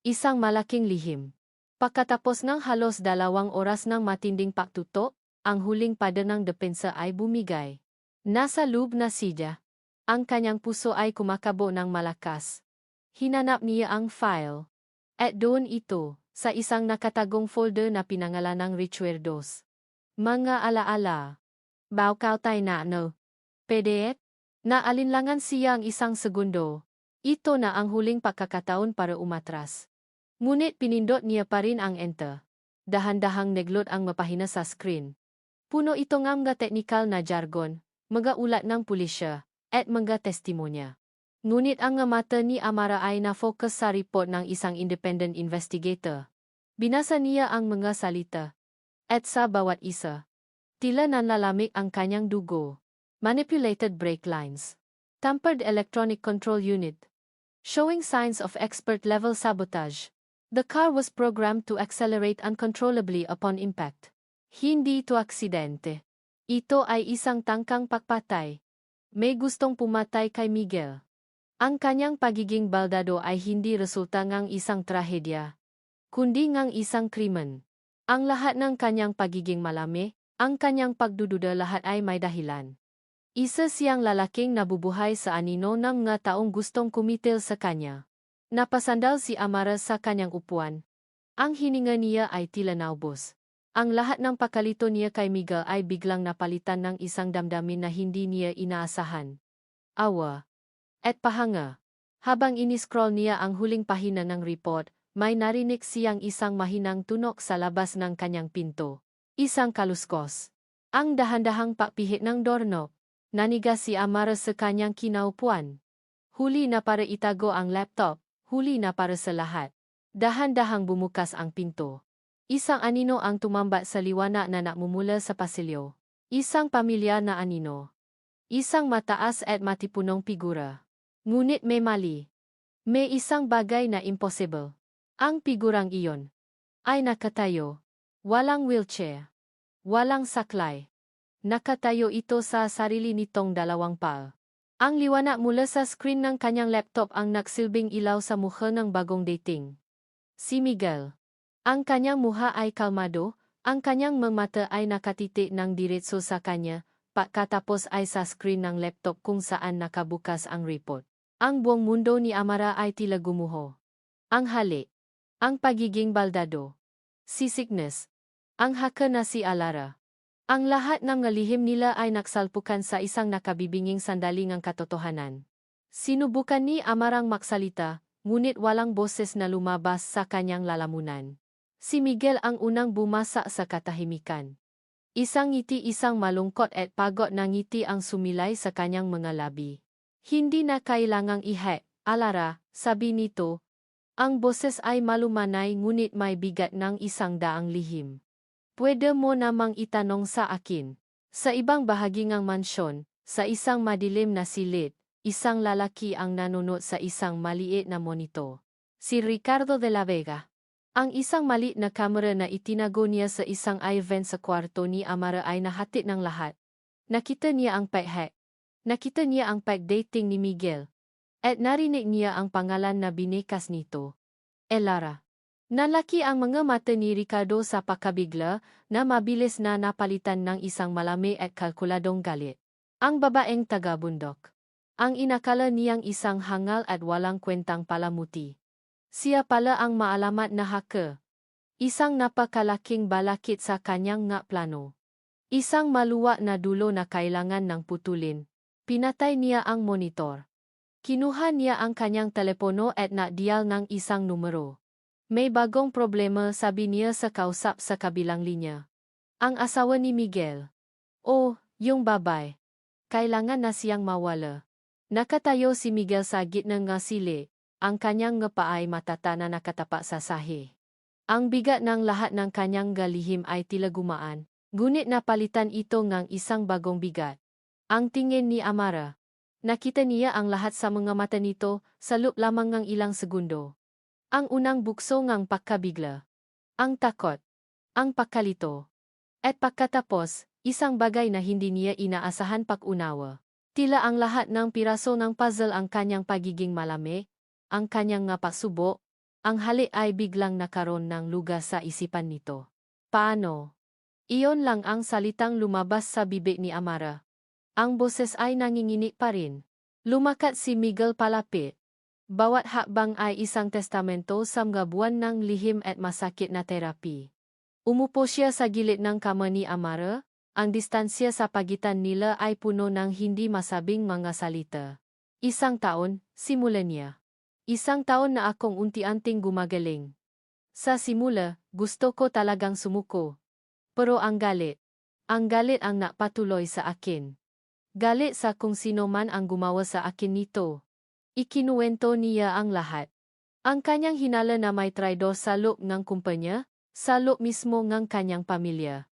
Isang malaking lihim. Pagkatapos ng halos 2 oras ng matinding pagtutok, ang huling pada ng depensa ay bumigay. Nasa loob na siya. Ang kanyang puso ay kumakabo ng malakas. Hinanap niya ang file. At doon ito, sa isang nakatagong folder na pinangalan ng Recuerdos. Mga alaala. Bao tay na no. PDF? Naalinlangan siya ang isang segundo. Ito na ang huling pagkakataon para umatras. Ngunit pinindot niya pa rin ang enter. Dahan-dahang neglot ang mapahina sa screen. Puno ito ng mga teknikal na jargon, mga ulat ng pulisya, at mga testimonya. Ngunit ang mata ni Amara ay na-focus sa report ng isang independent investigator. Binasa niya ang mga salita. At sa bawat isa, tila nanlalamig ang kanyang dugo. Manipulated brake lines. Tampered electronic control unit. Showing signs of expert-level sabotage. The car was programmed to accelerate uncontrollably upon impact. Hindi ito aksidente. Ito ay isang tangkang pagpatay. May gustong pumatay kay Miguel. Ang kanyang pagiging baldado ay hindi resulta ng isang trahedya, kundi ng isang krimen. Ang lahat ng kanyang pagiging malami, ang kanyang pagdududa, lahat ay may dahilan. Isa siyang lalaking nabubuhay sa anino ng mga taong gustong kumitil sa kanya. Napasandal si Amara sa kanyang upuan. Ang hininga niya ay tila naubos. Ang lahat ng pakalito niya kay Miguel ay biglang napalitan ng isang damdamin na hindi niya inaasahan. Awa. At pahanga. Habang iniscroll niya ang huling pahina ng report, may narinig siyang isang mahinang tunog sa labas ng kanyang pinto. Isang kaluskos. Ang dahan-dahang pakpihit ng doorknob. Naniga si Amara sa kanyang kinaupuan. Huli na para itago ang laptop, huli na para sa lahat. Dahan-dahang bumukas ang pinto. Isang anino ang tumambad sa liwanag na namumula sa pasilyo. Isang pamilya na anino. Isang mataas at matipunong figura. Ngunit may mali. May isang bagay na impossible. Ang figurang iyon ay nakatayo. Walang wheelchair. Walang saklay. Nakatayo ito sa sarili nitong 2 paa. Ang liwanag mula sa screen ng kanyang laptop ang nagsilbing ilaw sa mukha ng bagong dating. Si Miguel. Ang kanyang mukha ay kalmado, ang kanyang mga mata ay nakatitik ng diretso sa kanya, pagkatapos ay sa screen ng laptop kung saan nakabukas ang report. Ang buong mundo ni Amara ay tila gumuho. Ang halik. Ang pagiging baldado. Si Sickness. Ang hacker na si Alara. Ang lahat ng lihim nila ay naksalpukan sa isang nakabibinging sandali ng katotohanan. Sinubukan ni Amarang magsalita, ngunit walang boses na lumabas sa kanyang lalamunan. Si Miguel ang unang bumasa sa katahimikan. Isang ngiti, isang malungkot at pagod na ngiti ang sumilay sa kanyang mga labi. Hindi na kailangang Alara, sabi nito. Ang boses ay malumanay ngunit may bigat ng 100 lihim. Pwede mo namang itanong sa akin. Sa ibang bahagi ng mansyon, sa isang madilim na silid, isang lalaki ang nanunot sa isang maliit na monitor. Si Ricardo de la Vega. Ang isang maliit na kamera na itinago niya sa isang event sa kwarto ni Amara ay nahatid ng lahat. Nakita niya ang pag-hack. Nakita niya ang pag-dating ni Miguel. At narinig niya ang pangalan na binikas nito. Elara. Nalaki ang mga mata ni Ricardo sa pakabigla na mabilis na napalitan ng isang malami at kalkuladong galit. Ang babaeng taga-bundok. Ang inakala niyang isang hangal at walang kwentang palamuti. Siya pala ang maalamat na hacker. Isang napakalaking balakid sa kanyang nga plano. Isang maluwag na dulo na kailangan ng putulin. Pinatay niya ang monitor. Kinuha niya ang kanyang telepono at na-dial ng isang numero. May bagong problema, sabi niya sa kausap sa kabilang linya. Ang asawa ni Miguel. Oh, yung babay. Kailangan na siyang mawala. Nakatayo si Miguel sa gitna ng sili. Ang kanyang ngapa ay matata na nakatapak sa sahi. Ang bigat ng lahat ng kanyang galihim ay tila gumaan, ngunit napalitan ito ng isang bagong bigat. Ang tingin ni Amara. Nakita niya ang lahat sa mga mata nito sa loob lamang ng ilang segundo. Ang unang bukso ng pagkabigla. Ang takot. Ang pagkalito. At pagkatapos, isang bagay na hindi niya inaasahan pag-unawa. Tila ang lahat ng piraso ng puzzle ang kanyang pagiging malami, ang kanyang nga pagsubo, ang hali ay biglang nakaroon ng lugar sa isipan nito. Paano? Iyon lang ang salitang lumabas sa bibig ni Amara. Ang boses ay nanginginig pa rin. Lumakat si Miguel palapit. Bawat hakbang ay isang testamento sa mga buwan ng lihim at masakit na terapi. Umupo siya sa gilid ng kama ni Amara. Ang distansya sa pagitan nila ay puno ng hindi masabing mga salita. 1 taon, simula niya. 1 taon na akong unti-unting gumagaling. Sa simula, gusto ko talagang sumuko. Pero ang galit ang napatuloy sa akin. Galit sa kung sino man ang gumawa sa akin nito. Ikinuwento niya ang lahat. Ang kanyang hinala na may traidor sa loob ng kumpanya, sa loob mismo ng kanyang pamilya.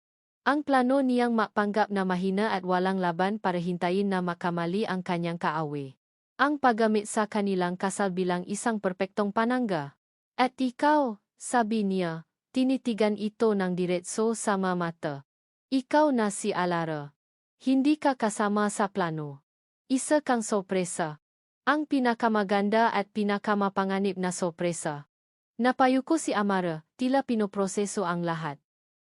Ang plano niyang mapanggap na mahina at walang laban para hintayin na makamali ang kanyang kaawi. Ang paggamit sa kanilang kasal bilang isang perpektong panangga. At ikaw, sabi niya, tinitigan ito ng diretso sa mata. Ikaw na si Alara. Hindi ka kasama sa plano. Isa kang sorpresa. Ang pinakamaganda at pinakamapanganib na sorpresa. Napayuko si Amara, tila pinoproseso ang lahat.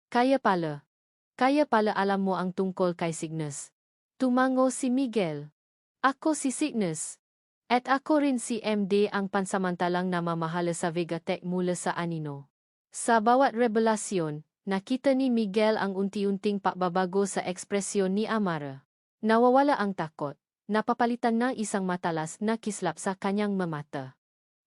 Kaya pala alam mo ang tungkol kay Cygnus. Tumango si Miguel. Ako si Cygnus. At ako rin si MD, ang pansamantalang namamahala sa Vegatech mula sa anino. Sa bawat revelasyon, nakita ni Miguel ang unti-unting pagbabago sa ekspresyon ni Amara. Nawawala ang takot, napapalitan ng isang matalas na kislap sa kanyang mata.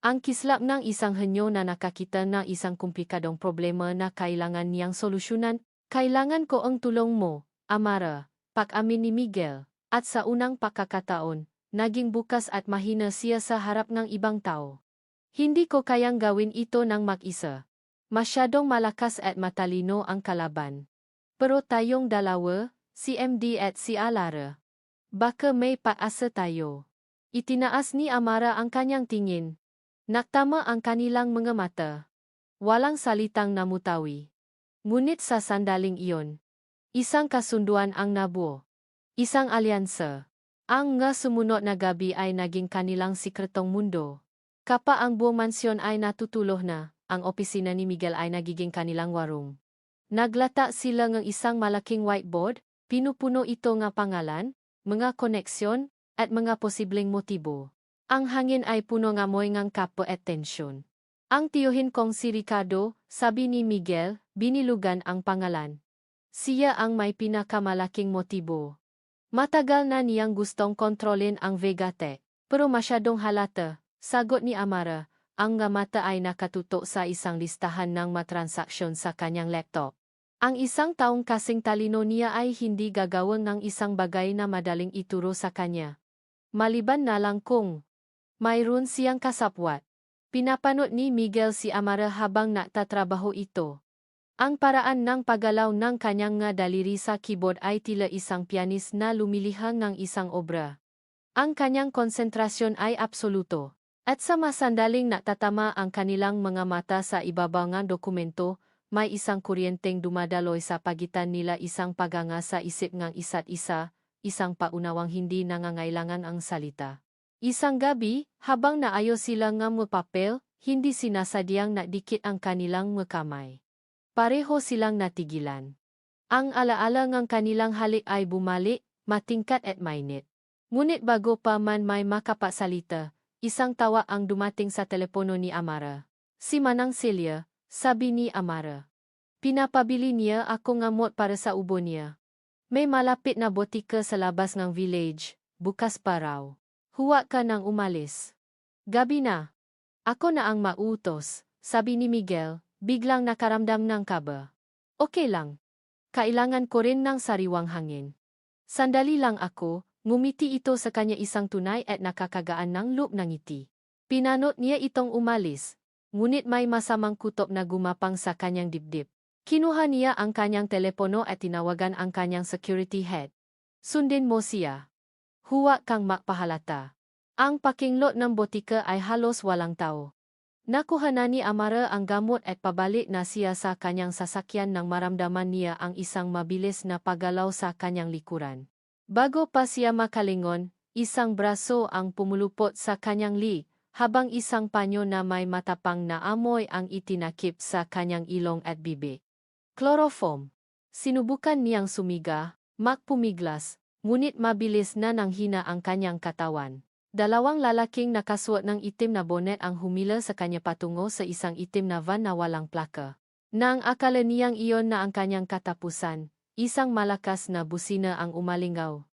Ang kislap ng isang henyo na nakakita ng isang komplikadong problema na kailangan niyang solusyonan. Kailangan ko ang tulong mo, Amara, pag-amin ni Miguel, at sa unang pagkakataon, naging bukas at mahina siya sa harap ng ibang tao. Hindi ko kayang gawin ito ng mag-isa. Masyadong malakas at matalino ang kalaban. Pero tayong dalawa, si MD at si Alara. Baka may pag-asa tayo. Itinaas ni Amara ang kanyang tingin. Naktama ang kanilang mga mata. Walang salitang namutawi. Ngunit sa sandaling iyon, isang kasunduan ang nabuo. Isang alyansa. Ang nga sumunod na gabi ay naging kanilang sikretong mundo. Kapa ang buong mansyon ay natutulog na, ang opisina ni Miguel ay nagiging kanilang warung. Naglata sila ng isang malaking whiteboard, pinupuno ito ng pangalan, mga koneksyon, at mga posibleng motibo. Ang hangin ay puno ng amoy ng kapwa at tensyon. Ang tiyuhin kong si Ricardo, sabi ni Miguel, binilugan ang pangalan. Siya ang may pinakamalaking motibo. Matagal na niyang gustong kontrolin ang Vegatech, pero masyadong halata, sagot ni Amara, ang nga mata ay nakatutok sa isang listahan ng matransaksyon sa kanyang laptop. Ang isang taong kasing talino niya ay hindi gagawin ng isang bagay na madaling ituro sa kanya. Maliban na lang kung mayroon siyang kasapwat. Pinapanood ni Miguel si Amara habang nagtatrabaho ito. Ang paraan ng paggalaw ng kanyang nga daliri sa keyboard ay tila isang pianis na lumilihang ng isang obra. Ang kanyang konsentrasyon ay absoluto. At sa masandaling natatama ang kanilang mga mata sa ibabaw ng dokumento, may isang kuryenteng dumadaloy sa pagitan nila, isang paganga sa isip ng isa't isa, isang paunawang hindi nangangailangan ang salita. Isang gabi, habang naayos sila ng papel, hindi sinasadyang nadikit ang kanilang kamay. Pareho silang natigilan. Ang alaala ng kanilang halik ay bumalik, matingkat at mainit. Ngunit bago pa man may makapasalita, isang tawa ang dumating sa telepono ni Amara. "Si Manang Celia," sabi ni Amara. "Pinapabili niya ako ngamot para sa ubo niya. May malapit na botika sa labas ng village, bukas pa raw. Huwag ka nang umalis. Gabi na." "Ako na ang mautos," sabi ni Miguel, biglang nakaramdam ng kaba. "Okay lang. Kailangan ko rin ng sariwang hangin." "Sandali lang ako." Ngumiti ito sa kanya, isang tunay at nakakagaan ng loob ng ngiti. Pinanot niya itong umalis, ngunit may masamang kutob na gumapang sa kanyang dibdib. Kinuha niya ang kanyang telepono at tinawagan ang kanyang security head. "Sundin mo siya. Huwag kang magpahalata." Ang pakinlot ng botika ay halos walang tao. Nakuha na ni Amara ang gamot at pabalik na siya sa kanyang sasakyan nang maramdaman niya ang isang mabilis na paggalaw sa kanyang likuran. Bago pa siya makalingon, isang braso ang pumulupot sa kanyang habang isang panyo na may matapang na amoy ang itinakip sa kanyang ilong at bibig. Chloroform. Sinubukan niyang sumiga, magpumiglas, ngunit mabilis na nanghina ang kanyang katawan. Dalawang lalaking nakasuot ng itim na bonet ang humila sa kanya patungo sa isang itim na van na walang plaka. Nang akala niyang iyon na ang kanyang katapusan, isang malakas na busina ang umalingaw.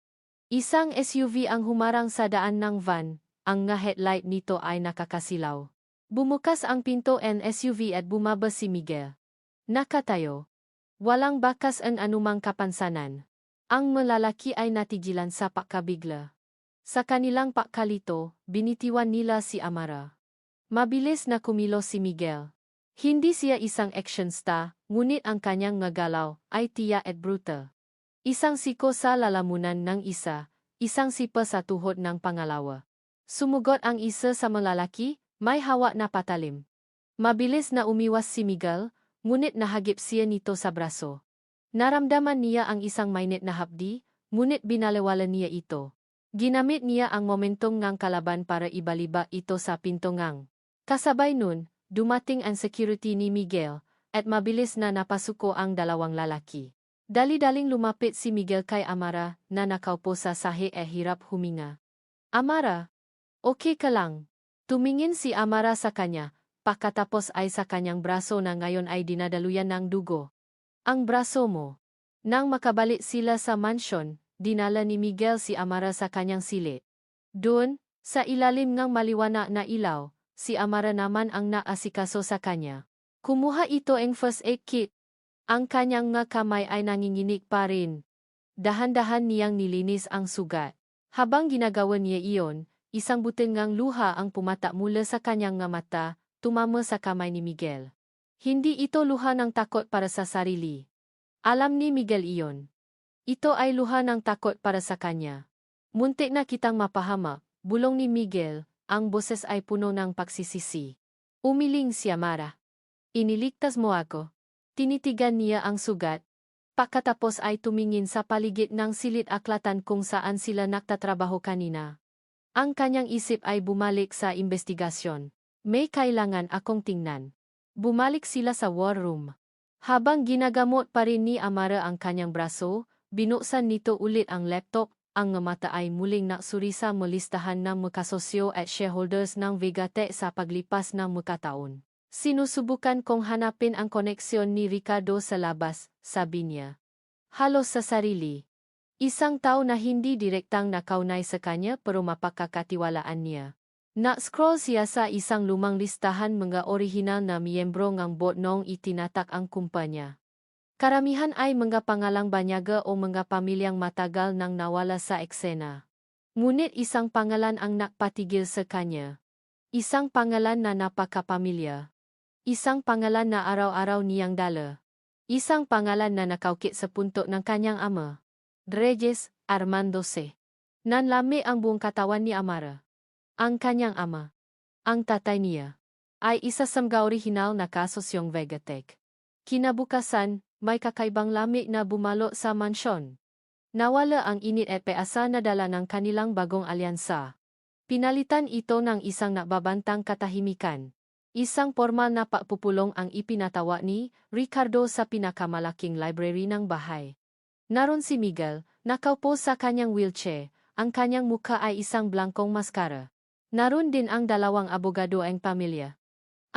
Isang SUV ang humarang sa daan ng van, ang nga headlight nito ay nakakasilaw. Bumukas ang pinto ng SUV at bumaba si Miguel. Nakatayo. Walang bakas ang anumang kapansanan. Ang malalaki ay natigilan sa pagkabigla. Sa kanilang pagkalito, binitiwan nila si Amara. Mabilis na kumilos si Miguel. Hindi siya isang action star, ngunit ang kanyang ngagalaw ay tiyak at brutal. Isang siko sa lalamunan ng isa, isang sipa sa tuhod ng pangalawa. Sumugot ang isa sa malalaki, may hawak na patalim. Mabilis na umiwas si Miguel, ngunit nahagip siya nito sa braso. Naramdaman niya ang isang mainit na hapdi, ngunit binaliwala niya ito. Ginamit niya ang momentum ng kalaban para ibaliba ito sa pinto ngang. Kasabay nun, dumating ang security ni Miguel, at mabilis na napasuko ang dalawang lalaki. Dali-daling lumapit si Miguel kay Amara, na nakaupo sa sahi at hirap huminga. "Amara, okay ka lang?" Tumingin si Amara sa kanya, pagkatapos ay sa kanyang braso na ngayon ay dinadaluyan ng dugo. "Ang braso mo." Nang makabalik sila sa mansyon, dinala ni Miguel si Amara sa kanyang silid. Doon, sa ilalim ng maliwanag na ilaw, si Amara naman ang naasikaso sa kanya. Kumuha ito ang first aid kit. Ang kanyang nga kamay ay nanginginig pa rin. Dahan-dahan niyang nilinis ang sugat. Habang ginagawa niya iyon, isang butil ngang luha ang pumata mula sa kanyang nga mata, tumama sa kamay ni Miguel. Hindi ito luha ng takot para sa sarili. Alam ni Miguel iyon. Ito ay luha ng takot para sa kanya. "Muntik na kitang mapahama," bulong ni Miguel, ang boses ay puno ng pagsisisi. Umiling si Amara. "Iniligtas mo ako." Tinitigan niya ang sugat. Pagkatapos ay tumingin sa paligid ng silid-aklatan kung saan sila nagtatrabaho kanina. Ang kanyang isip ay bumalik sa investigasyon. "May kailangan akong tingnan." Bumalik sila sa war room. Habang ginagamot pa rin ni Amara ang kanyang braso, binuksan nito ulit ang laptop. Ang mata ay muling naksuri sa listahan ng makasosyo at shareholders ng Vegatech sa paglipas ng taon. "Sinusubukan kong hanapin ang koneksyon ni Ricardo sa labas," sabi niya. Halos sa sarili. Isang tao na hindi direktang nakaunay sa kanya pero mapagkakatiwalaan niya. Na-scroll siya sa isang lumang listahan mga orihinal na miyembro ng board noong itinatak ang kumpanya. Karamihan ay mga pangalang banyaga o mga pamilyang matagal nang nawala sa eksena. Ngunit isang pangalan ang nakpatigil sa kanya. Isang pangalan na napakapamilyar. Isang pangalan na araw-araw niyang dala. Isang pangalan na nakaukit sa punto ng kanyang ama. Reyes Armando C. Nanlami ang buong katawan ni Amara. Ang kanyang ama, ang tatay niya, ay isa sa mga orihinal na kasosyong Vegatech. Kinabukasan, may kakaibang lami na bumalo sa mansyon. Nawala ang init at peasa na dala ng kanilang bagong alyansa. Pinalitan ito ng isang nababantang katahimikan. Isang formal na pagpupulong ang ipinatawa ni Ricardo sa pinakamalaking library ng bahay. Naroon si Miguel, nakaupo sa kanyang wheelchair, ang kanyang mukha ay isang blankong maskara. Naroon din ang dalawang abogado ang pamilya.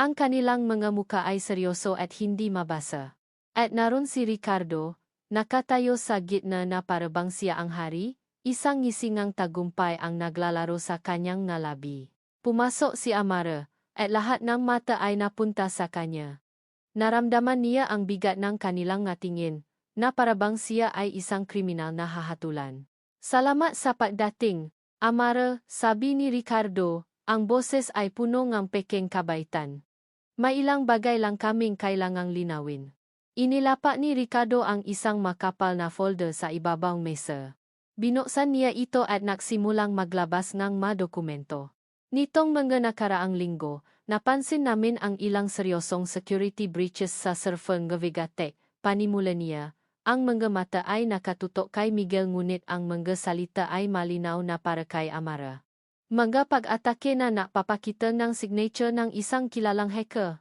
Ang kanilang mga mukha ay seryoso at hindi mabasa. At naroon si Ricardo, nakatayo sa gitna na parabang siya ang hari, isang ngisingang tagumpay ang naglalaro sa kanyang ngalabi. Pumasok si Amara, at lahat ng mata ay napunta sa kanya. Naramdaman niya ang bigat ng kanilang ngatingin, na parabang siya ay isang kriminal na hahatulan. Salamat sa pagdating, Amara, sabi ni Ricardo, ang boses ay puno ng peking kabaitan. May ilang bagay lang kaming kailangang linawin. Inilapa ni Ricardo ang isang makapal na folder sa ibabang mesa. Binuksan niya ito at nagsimulang maglabas ng mga dokumento. Nitong mga nakaraang linggo, napansin namin ang ilang seryosong security breaches sa server ng Vegatech. Panimula niya, ang mga mata ay nakatutok kay Miguel ngunit ang mga salita ay malinaw na para kay Amara. Mga pag-atake na napapakita ng signature ng isang kilalang hacker.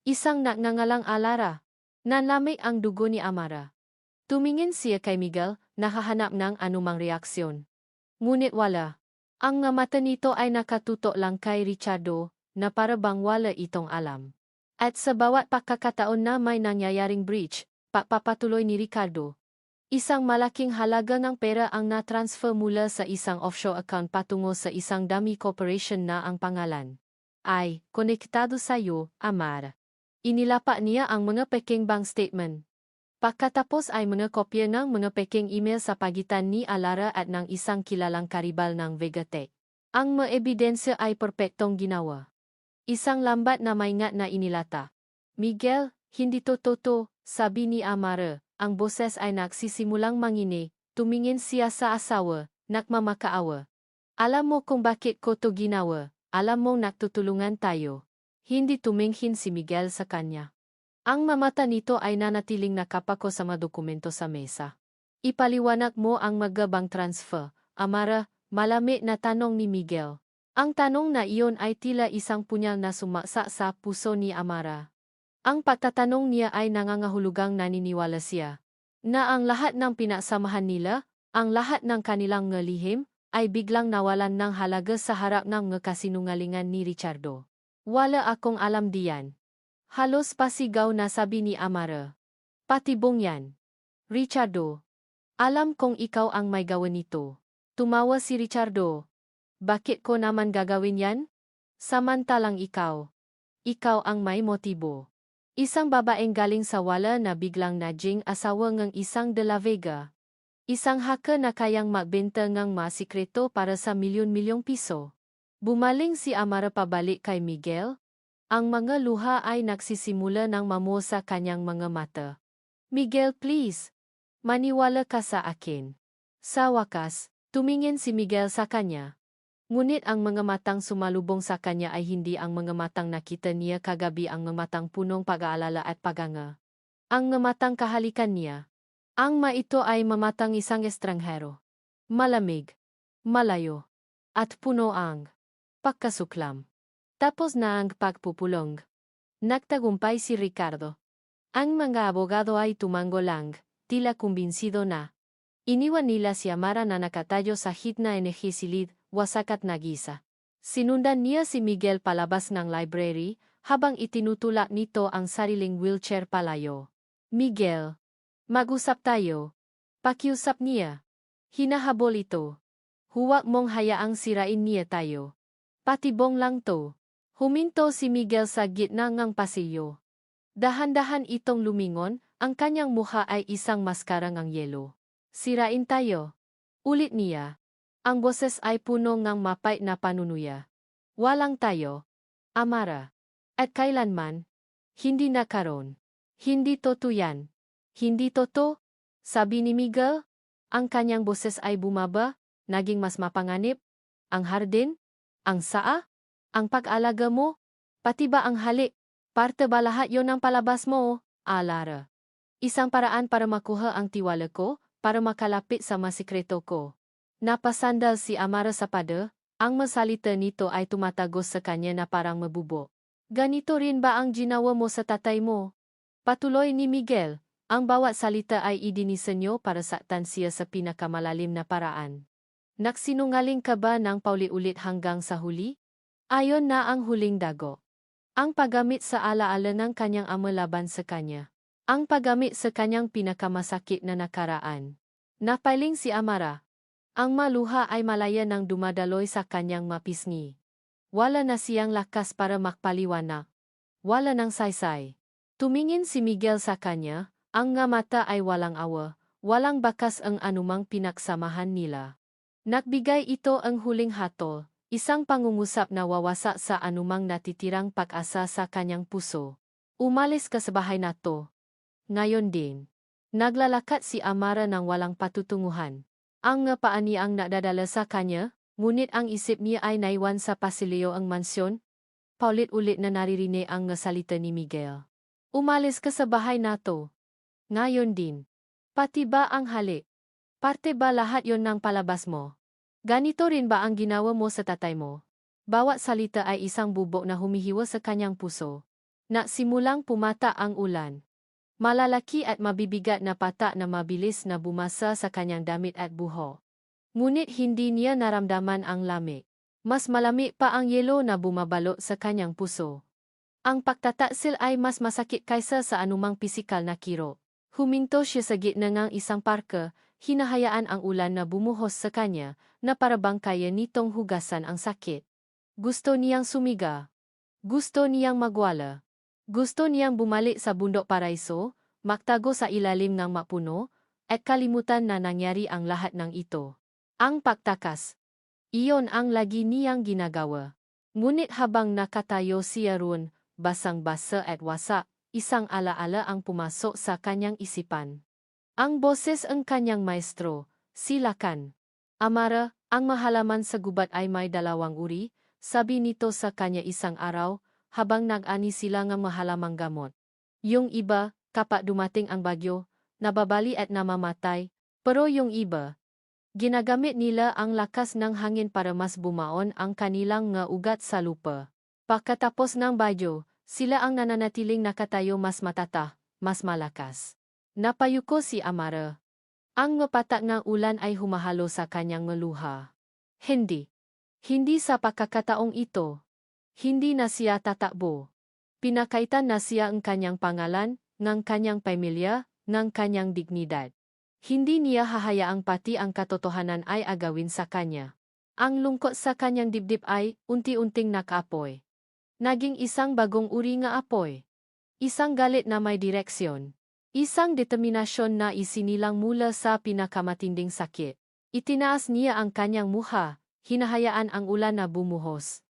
Isang nagngangalang Alara. Nanlamig ang dugo ni Amara. Tumingin siya kay Miguel, nakahanap ng anumang reaksyon. Ngunit wala. Ang nga mata nito ay nakatutok lang kay Ricardo, na para bang wala itong alam. At sa bawat pagkakataon na may nangyayaring breach, papapatuloy ni Ricardo. Isang malaking halaga ng pera ang na-transfer mula sa isang offshore account patungo sa isang dummy corporation na ang pangalan ay konektado sa iyo, Amara. Inilapa niya ang mga peking bank statement. Pagkatapos ay mga kopya ng mga peking email sa pagitan ni Alara at ng isang kilalang karibal ng Vegatech. Ang mga ebidensya ay perpektong ginawa. Isang lambat na maingat na inilata. Miguel, hindi to totoo, sabi ni Amara. Ang boses ay nagsisimulang mangini, tumingin siya sa asawa, nagmamakaawa. Alam mo kung bakit ko to ginawa, alam mong nagtutulungan tayo. Hindi tumingin si Miguel sa kanya. Ang mamata nito ay nanatiling nakapako sa mga dokumento sa mesa. Ipaliwanag mo ang magabang transfer, Amara, malamig na tanong ni Miguel. Ang tanong na iyon ay tila isang punyal na sumaksa sa puso ni Amara. Ang pagtatanong niya ay nangangahulugang naniniwala siya na ang lahat ng pinasamahan nila, ang lahat ng kanilang ngalihim, ay biglang nawalan ng halaga sa harap ng kasinungalingan ni Ricardo. Wala akong alam diyan. Halos pasigaw na sabi ni Amara. Patibong yan. Ricardo. Alam kong ikaw ang may gawa nito. Tumawa si Ricardo. Bakit ko naman gagawin yan? Samantalang ikaw. Ikaw ang may motibo. Isang babaeng galing sa wala na biglang naging asawa ng isang De La Vega. Isang hacker na kayang magbenta ng mga sikreto para sa milyon-milyong piso. Bumaling si Amara pabalik kay Miguel. Ang mga luha ay nagsisimula ng mamuo sa kanyang mga mata. Miguel, please. Maniwala ka sa akin. Sa wakas, tumingin si Miguel sa kanya. Ngunit ang mga matang sumalubong sa kanya ay hindi ang mga matang nakita niya kagabi, ang mga matang punong pag-aalala at paganga. Ang mga matang kahalikan niya. Ang ito ay mamatang isang estranghero. Malamig, malayo, at puno ang pagkasuklam. Tapos na ang pagpupulong. Nagtagumpay si Ricardo. Ang mga abogado ay tumango lang, tila kumbinsido na. Iniwan nila si Amara na nakatayo sa gitna ng silid, wasak at nagisa. Sinundan niya si Miguel palabas ng library, habang itinutulak nito ang sariling wheelchair palayo. Miguel, mag-usap tayo. Pakiusap niya. Hinahabol ito. Huwag mong hayaang sirain niya tayo. Patibong lang to. Huminto si Miguel sa gitna ng pasilyo. Dahan-dahan itong lumingon, ang kanyang mukha ay isang maskara ng yelo. Sirain tayo. Ulit niya. Ang boses ay puno ng mapait na panunuya. Walang tayo. Amara. At kailanman? Hindi na karon. Hindi totoo yan. Hindi totoo? Sabi ni Miguel. Ang kanyang boses ay bumaba, naging mas mapanganib. Ang hardin? Ang saa? Ang pag-alaga mo? Pati ba ang halik? Parte ba lahat yon ng palabas mo, Alara? Isang paraan para makuha ang tiwala ko, para makalapit sa masikreto ko. Napasandal si Amara sa pada, ang masalita nito ay tumatagos sa kanya na parang mabubo. Ganito rin ba ang ginawa mo sa tatay mo? Patuloy ni Miguel, ang bawat salita ay idinisenyo para saktan siya sa pinakamalalim na paraan. Nagsinungaling ka ba ng pauli-ulit hanggang sa huli? Ayon na ang huling dago. Ang paggamit sa alaala ng kanyang ama laban sa kanya. Ang paggamit sa kanyang pinakamasakit na nakaraan. Napaling si Amara. Ang maluha ay malaya nang dumadaloy sa kanyang mapisngi. Wala na siyang lakas para makpaliwanag. Wala nang saysay. Tumingin si Miguel sa kanya, ang nga mata ay walang awa, walang bakas ang anumang pinagsamahan nila. Nagbigay ito ang huling hatol, isang pangungusap na wawasak sa anumang natitirang pag-asa sa kanyang puso. Umalis ka sa bahay na to. Ngayon din. Naglalakat si Amara ng walang patutunguhan. Ang nga paa niya ang nadadala sa kanya, ngunit ang isip niya ay naiwan sa pasilyo ang mansyon. Paulit-ulit na naririnig ang nga salita ni Miguel. Umalis ka sa bahay na to. Ngayon din. Pati ba ang halik? Parte ba lahat yon ng palabas mo? Ganito rin ba ang ginawa mo sa tatay mo? Bawat salita ay isang bubok na humihiwa sa kanyang puso. Simulang pumata ang ulan. Malalaki at mabibigat na pata na mabilis na bumasa sa kanyang damit at buho. Ngunit hindi niya naramdaman ang lamig. Mas malamig pa ang yelo na bumabalot sa kanyang puso. Ang pagtataksil ay mas masakit kaysa sa anumang pisikal na kiro. Huminto siya sa gitna ng isang parke, hinahayaan ang ulan na bumuhos sa kanya, na parabang kaya nitong hugasan ang sakit. Gusto niyang sumiga. Gusto niyang magwala. Gusto niyang bumalik sa bundok paraiso, magtago sa ilalim ng mapuno, at kalimutan na nangyari ang lahat ng ito. Ang pagtakas. Iyon ang lagi niyang ginagawa. Ngunit habang nakatayo siya roon, basang-basa at wasak, isang alaala ang pumasok sa kanyang isipan. Ang boses ang kanyang maestro, si Lakan. Amara, ang mahalaman sa gubat ay may dalawang uri, sabi nito sa kanya isang araw, habang nag-ani sila ng mahalamang gamot. Yung iba, kapag dumating ang bagyo, nababali at namamatay, pero yung iba, ginagamit nila ang lakas ng hangin para mas bumaon ang kanilang nga ugat sa lupa. Pagkatapos ng bagyo, sila ang nananatiling nakatayo mas matata, mas malakas. Napayuko si Amara. Ang mapatak ng ulan ay humahalo sa kanyang luha. Hindi. Hindi sa pagkakataong ito. Hindi na siya tatakbo. Pinakaitan na siya ang kanyang pangalan, ng kanyang pamilya, ng kanyang dignidad. Hindi niya hahayaang pati ang katotohanan ay agawin sa kanya. Ang lungkot sa kanyang dibdib ay unti-unting nakapoy. Naging isang bagong uri nga apoy. Isang galit na may direksyon. Isang determinasyon na isinilang mula sa pinakamatinding sakit. Itinaas niya ang kanyang muha, hinahayaan ang ulan na bumuhos.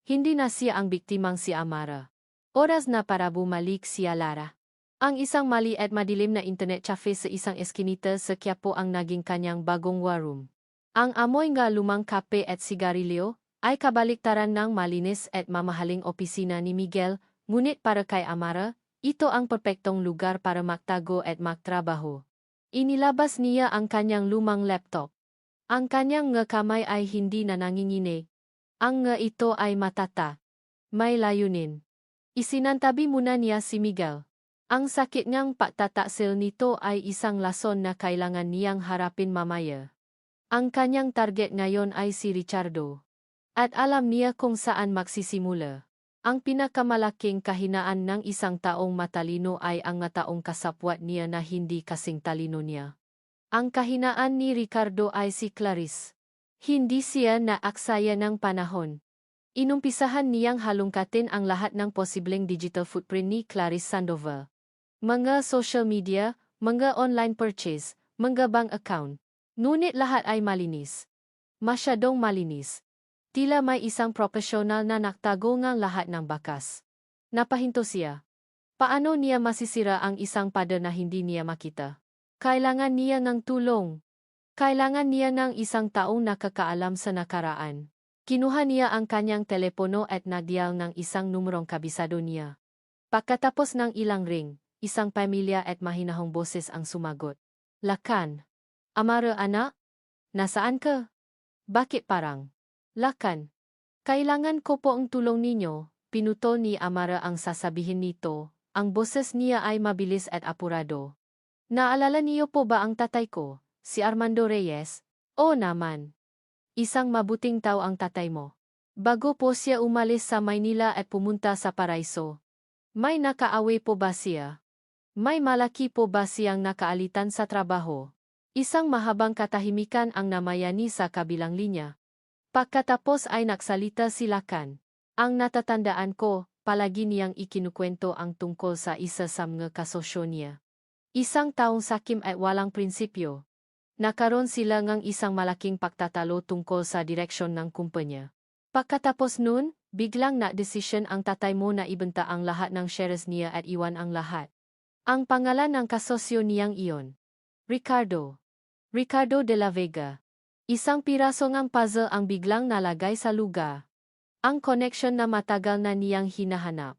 Hindi na siya ang biktimang si Amara. Oras na para bumalik si Alara. Ang isang mali at madilim na internet cafe sa isang eskinita sa Quiapo ang naging kanyang bagong war room. Ang amoy nga lumang kape at sigarilyo ay kabaliktaran ng malinis at mamahaling opisina ni Miguel, ngunit para kay Amara, ito ang perpektong lugar para magtago at magtrabaho. Inilabas niya ang kanyang lumang laptop. Ang kanyang nga kamay ay hindi na nanginginig. Ang nga ito ay matata. May layunin. Isinantabi muna niya si Miguel. Ang sakit ngang pagtataksil nito ay isang lason na kailangan niyang harapin mamaya. Ang kanyang target ngayon ay si Richardo. At alam niya kung saan magsisimula. Ang pinakamalaking kahinaan ng isang taong matalino ay ang taong kasapwat niya na hindi kasing talino niya. Ang kahinaan ni Ricardo ay si Clarice. Hindi siya naaksaya ng panahon. Inumpisahan niyang halungkatin ang lahat ng posibleng digital footprint ni Clarice Sandoval. Mga social media, mga online purchase, mga bank account. Ngunit lahat ay malinis. Masyadong malinis. Tila may isang profesional na naktago ngang lahat ng bakas. Napahinto siya. Paano niya masisira ang isang pader na hindi niya makita? Kailangan niya ng tulong. Kailangan niya ng isang taong nakakaalam sa nakaraan. Kinuha niya ang kanyang telepono at nagdial ng isang numerong kabisado niya. Pagkatapos ng ilang ring, isang pamilya at mahinahong boses ang sumagot. Lakan. Amara anak? Nasaan ka? Bakit parang? Lakan. Kailangan ko po ang tulong ninyo, pinutol ni Amara ang sasabihin nito. Ang boses niya ay mabilis at apurado. Naalala niyo po ba ang tatay ko, si Armando Reyes? Oo naman. Isang mabuting tao ang tatay mo. Bago po siya umalis sa Maynila at pumunta sa Paraiso. May nakaaway po ba siya? May malaki po ba siyang nakaalitan sa trabaho? Isang mahabang katahimikan ang namayani sa kabilang linya. Pagkatapos ay nagsalita si Lakan. Ang natatandaan ko, palagi niyang ikinukwento ang tungkol sa isa sa mga kasosyo niya. Isang taong sakim at walang prinsipyo. Nakaroon sila ng isang malaking pagtatalo tungkol sa direksyon ng kumpanya. Pagkatapos nun, biglang na-desisyon ang tatay mo na ibenta ang lahat ng shares niya at iwan ang lahat. Ang pangalan ng kasosyo niyang iyon. Ricardo. Ricardo de la Vega. Isang piraso ng puzzle ang biglang nalagay sa lugar. Ang connection na matagal na niyang hinahanap.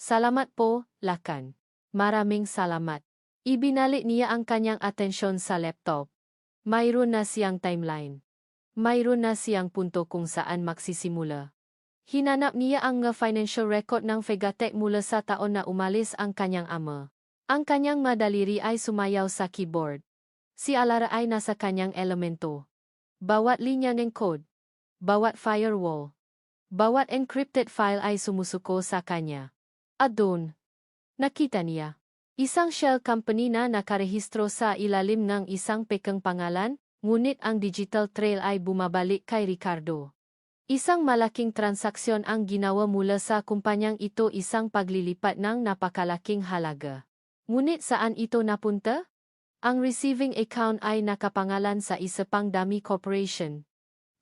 Salamat po, Lakan. Maraming salamat. Ibinalik niya ang kanyang atensyon sa laptop. Mayroon na siyang timeline. Mayroon na siyang punto kung saan magsisimula. Hinanap niya ang financial record ng Fegatech mula sa taon na umalis ang kanyang ama. Ang kanyang madaliri ay sumayaw sa keyboard. Si Alara ay nasa kanyang elemento. Bawat linya ng code, bawat firewall, bawat encrypted file ay sumusuko sa kanya. At doon, nakita niya. Isang shell company na nakarehistro sa ilalim ng isang pekeng pangalan, ngunit ang digital trail ay bumabalik kay Ricardo. Isang malaking transaksyon ang ginawa mula sa kumpanyang ito, isang paglilipat ng napakalaking halaga. Ngunit saan ito napunta? Ang receiving account ay nakapangalan sa isa pang dummy corporation.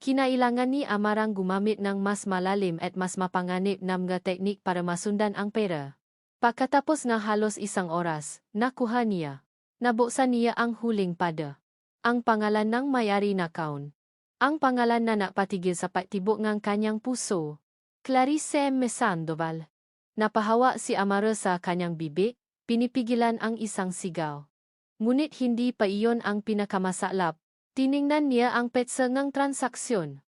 Kinailangan ni Amarang gumamit ng mas malalim at mas mapanganib na mga teknik para masundan ang pera. Pagkatapos ng halos isang oras, nakuha niya. Nabuksan niya ang huling pada. Ang pangalan ng may-ari na account. Ang pangalan na napatigil sa pagtibok ng kanyang puso. Clarice M. Sandoval. Napahawa si Amara sa kanyang bibig, pinipigilan ang isang sigaw. Ngunit hindi pa iyon ang pinakamasalap. Tiningnan niya ang petsa ng transaksyon.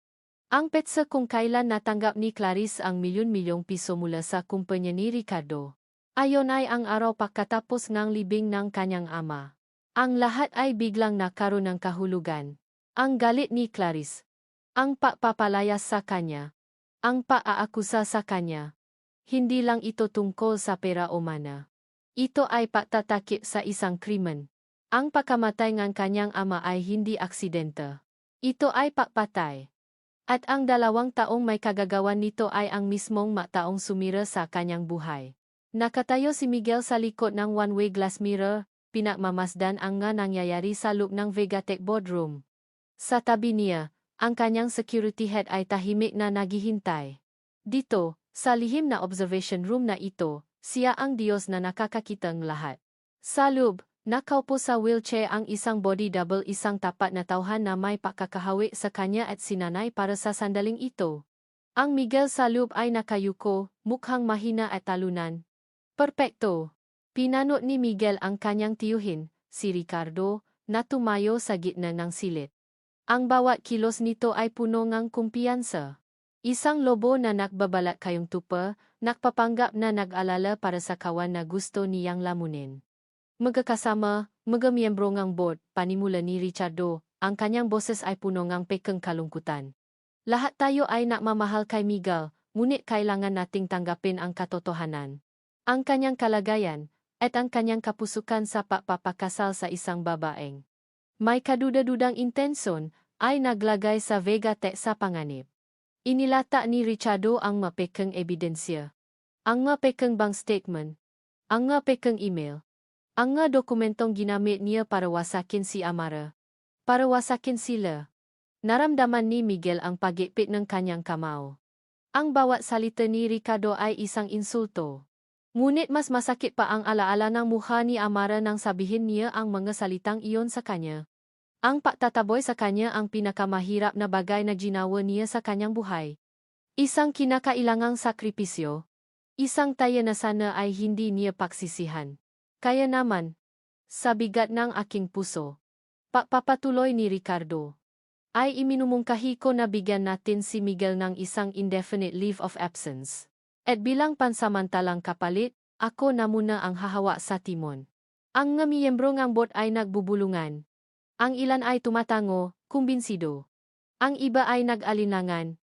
Ang petsa kung kailan natanggap ni Clarice ang milyon-milyong piso mula sa kumpanya ni Ricardo. Ayon ay ang araw pagkatapos ng libing ng kanyang ama. Ang lahat ay biglang nakaroon ng kahulugan. Ang galit ni Clarice. Ang pagpapalayas sa kanya. Ang pag-aakusa sa kanya. Hindi lang ito tungkol sa pera o mana. Ito ay pagtatakip sa isang krimen. Ang pagkamatay ng kanyang ama ay hindi aksidente. Ito ay pagpatay. At ang 2 taong may kagagawan nito ay ang mismong taong sumira sa kanyang buhay. Nakatayo si Miguel sa likod ng one-way glass mirror, pinagmamasdan ang nga nangyayari sa loob ng Vegatech boardroom. Sa tabi niya, ang kanyang security head ay tahimik na naghihintay. Dito, sa lihim na observation room na ito, siya ang Diyos na nakakakitang lahat. Sa loob, nakaupo sa wheelchair ang isang body double, isang tapat na tauhan na may pakakahawi sa kanya at sinanay para sa sandaling ito. Ang Miguel sa loob ay nakayuko, mukhang mahina at talunan. Perpekto. Pinanot ni Miguel ang kanyang tiyuhin, si Ricardo, na tumayo sa gitna ng silid. Ang bawat kilos nito ay puno ng kumpiyansa. Isang lobo na nakbabalak kayong tupa, nakpapanggap na nag-alala para sa kawan na gusto niyang lamunin. Magkakasama, mga miyembro ng board, panimula ni Ricardo, ang kanyang boses ay puno ng pekeng kalungkutan. Lahat tayo ay nakmamahal kay Miguel, ngunit kailangan nating tanggapin ang katotohanan. Ang kanyang kalagayan, at ang kanyang kapusukan sa pagpapakasal sa isang babaeng may kaduda-dudang intensyon, ay naglagay sa Vegatech sa panganib. Inilata ni Ricardo ang mapekeng ebidensya. Ang mapekeng bank statement. Ang mapekeng email. Ang dokumentong ginamit niya para wasakin si Amara. Para wasakin sila. Naramdaman ni Miguel ang pagipit ng kanyang kamao. Ang bawat salita ni Ricardo ay isang insulto. Ngunit mas masakit pa ang alaala ng mukha ni Amara nang sabihin niya ang mga salitang iyon sa kanya. Ang pagtataboy sa kanya ang pinakamahirap na bagay na ginawa niya sa kanyang buhay. Isang kinakailangang sakripisyo. Isang taya na sana ay hindi niya pagsisihan. Kaya naman, sa bigat ng aking puso, papatuloy ni Ricardo, ay iminumungkahi ko na bigyan natin si Miguel ng isang indefinite leave of absence. At bilang pansamantalang kapalit, ako na muna ang hahawa sa timon. Ang mga miyembro ng board ay nagbubulungan. Ang ilan ay tumatango, kumbinsido. Ang iba ay nag-alinlangan.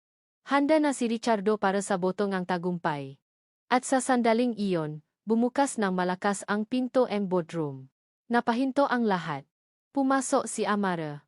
Handa na si Ricardo para sa botong ang tagumpay. At sa sandaling iyon, bumukas ng malakas ang pinto ng boardroom. Napahinto ang lahat. Pumasok si Amara.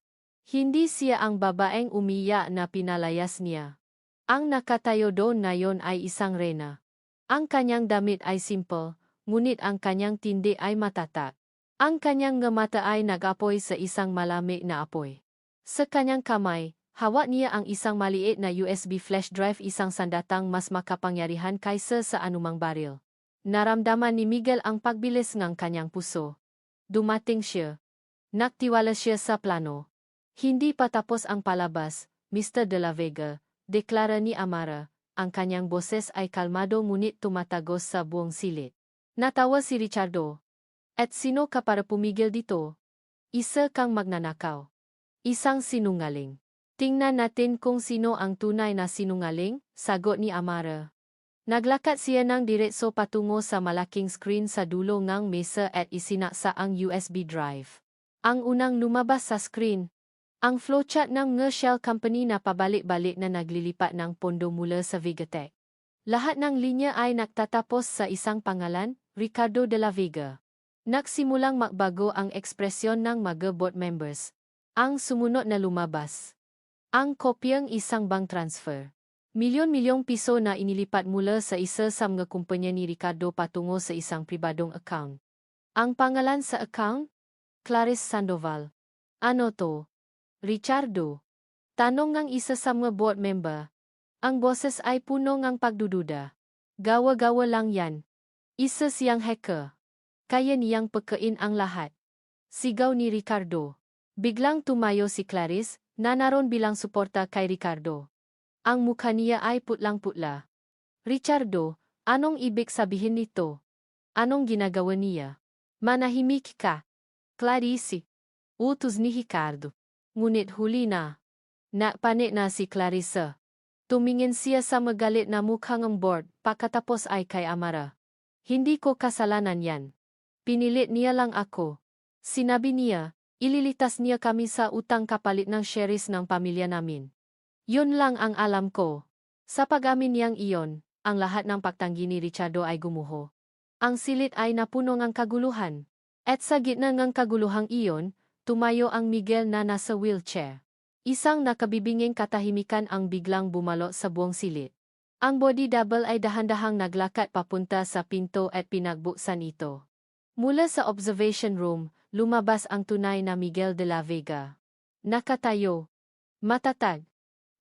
Hindi siya ang babaeng umiyak na pinalayas niya. Ang nakatayo doon na yon ay isang reyna. Ang kanyang damit ay simple, ngunit ang kanyang tindi ay matatak. Ang kanyang mga mata ay nag-apoy sa isang malamig na apoy. Sa kanyang kamay, hawak niya ang isang maliit na USB flash drive, isang sandatang mas makapangyarihan kaysa sa anumang baril. Naramdaman ni Miguel ang pagbilis ng kanyang puso. Dumating siya. Nagtiwala siya sa plano. Hindi pa tapos ang palabas, Mr. De La Vega, deklara ni Amara. Ang kanyang boses ay kalmado ngunit tumatagos sa buong silid. Natawa si Ricardo. At sino ka para pumigil dito? Isa kang magnanakaw. Isang sinungaling. Tingnan natin kung sino ang tunay na sinungaling, sagot ni Amara. Naglakad siya ng diretso patungo sa malaking screen sa dulo ng mesa at isinaksa ang USB drive. Ang unang lumabas sa screen, ang flowchart ng mga shell company na pabalik-balik na naglilipat ng pondo mula sa Vegatech. Lahat ng linya ay nagtatapos sa isang pangalan, Ricardo de la Vega. Nagsimulang magbago ang ekspresyon ng mga board members. Ang sumunod na lumabas. Ang kopyang isang bank transfer. Milyon-milyong piso na inilipat mula sa isa sa mga kumpanya ni Ricardo patungo sa isang pribadong account. Ang pangalan sa account? Clarice Sandoval. Ano to? Ricardo. Tanong ng isa sa mga board member. Ang boses ay puno ng pagdududa. Gawa-gawa lang yan. Isa siyang hacker. Kaya niyang pagkain ang lahat. Sigaw ni Ricardo. Biglang tumayo si Clarice, na naroon bilang suporta kay Ricardo. Ang mukha niya ay putlang-putla. Ricardo, anong ibig sabihin nito? Anong ginagawa niya? Manahimik ka. Clarice. Utos ni Ricardo. Ngunit huli na. Napanik na si Clarissa. Tumingin siya sa magalit na mukha ng board, pagkatapos ay kay Amara. Hindi ko kasalanan yan. Pinilit niya lang ako. Sinabi niya, ililitas niya kami sa utang kapalit ng shares ng pamilya namin. Yun lang ang alam ko. Sa pag-amin niyang iyon, ang lahat ng pagtanggi ni Ricardo ay gumuho. Ang silid ay napuno ng kaguluhan. At sa gitna ng kaguluhang iyon, tumayo ang Miguel na nasa wheelchair. Isang nakabibinging katahimikan ang biglang bumalo sa buong silid. Ang body double ay dahan-dahang naglakad papunta sa pinto at pinagbuksan ito. Mula sa observation room, lumabas ang tunay na Miguel de la Vega. Nakatayo, matatag,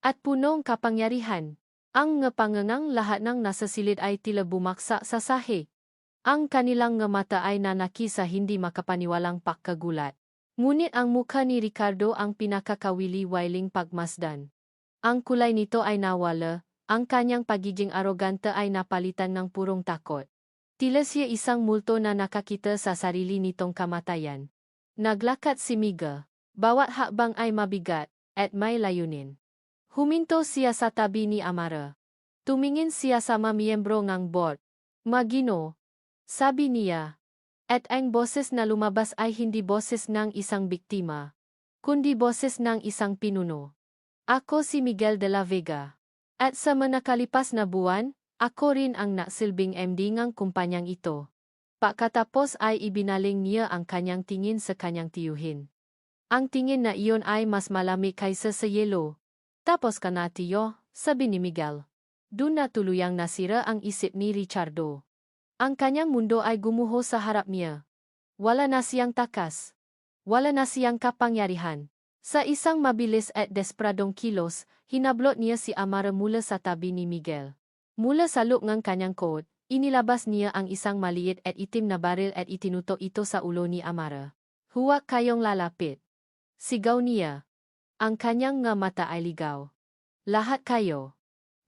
at punong kapangyarihan. Ang ngapangangang lahat ng nasa silid ay tila bumaksa sa sahig. Ang kanilang nga mata ay nanaki sa hindi makapaniwalang pagkagulat. Ngunit ang mukha ni Ricardo ang pinakakawili-wiling pagmasdan. Ang kulay nito ay nawala, ang kanyang pagiging arogante ay napalitan ng purong takot. Tila siya isang multo na nakakita sa sarili nitong kamatayan. Naglakad si Miguel. Bawat hakbang ay mabigat, at may layunin. Huminto siya sa tabi ni Amara. Tumingin siya sa mga miyembro ng board. Magino, sabi niya. At ang boses na lumabas ay hindi boses ng isang biktima, kundi boses ng isang pinuno. Ako si Miguel de la Vega. At sa mga nakalipas na buwan, ako rin ang nasilbing MD ng kumpanyang ito. Pagkatapos ay ibinaling niya ang kanyang tingin sa kanyang tiyuhin. Ang tingin na iyon ay mas malamig kaysa sa yelo. Tapos ka na tiyo, sabi ni Miguel. Doon na tuluyang nasira ang isip ni Ricardo. Ang kanyang mundo ay gumuho sa harap niya. Wala na siyang takas. Wala na siyang kapangyarihan. Sa isang mabilis at despradong kilos, hinablot niya si Amara mula sa tabi ni Miguel. Mula sa loob ng kanyang coat, inilabas niya ang isang maliit at itim na baril at itinutok ito sa ulo ni Amara. Huwag kayong lalapit. Sigaw niya. Ang kanyang nga mata ay ligaw. Lahat kayo.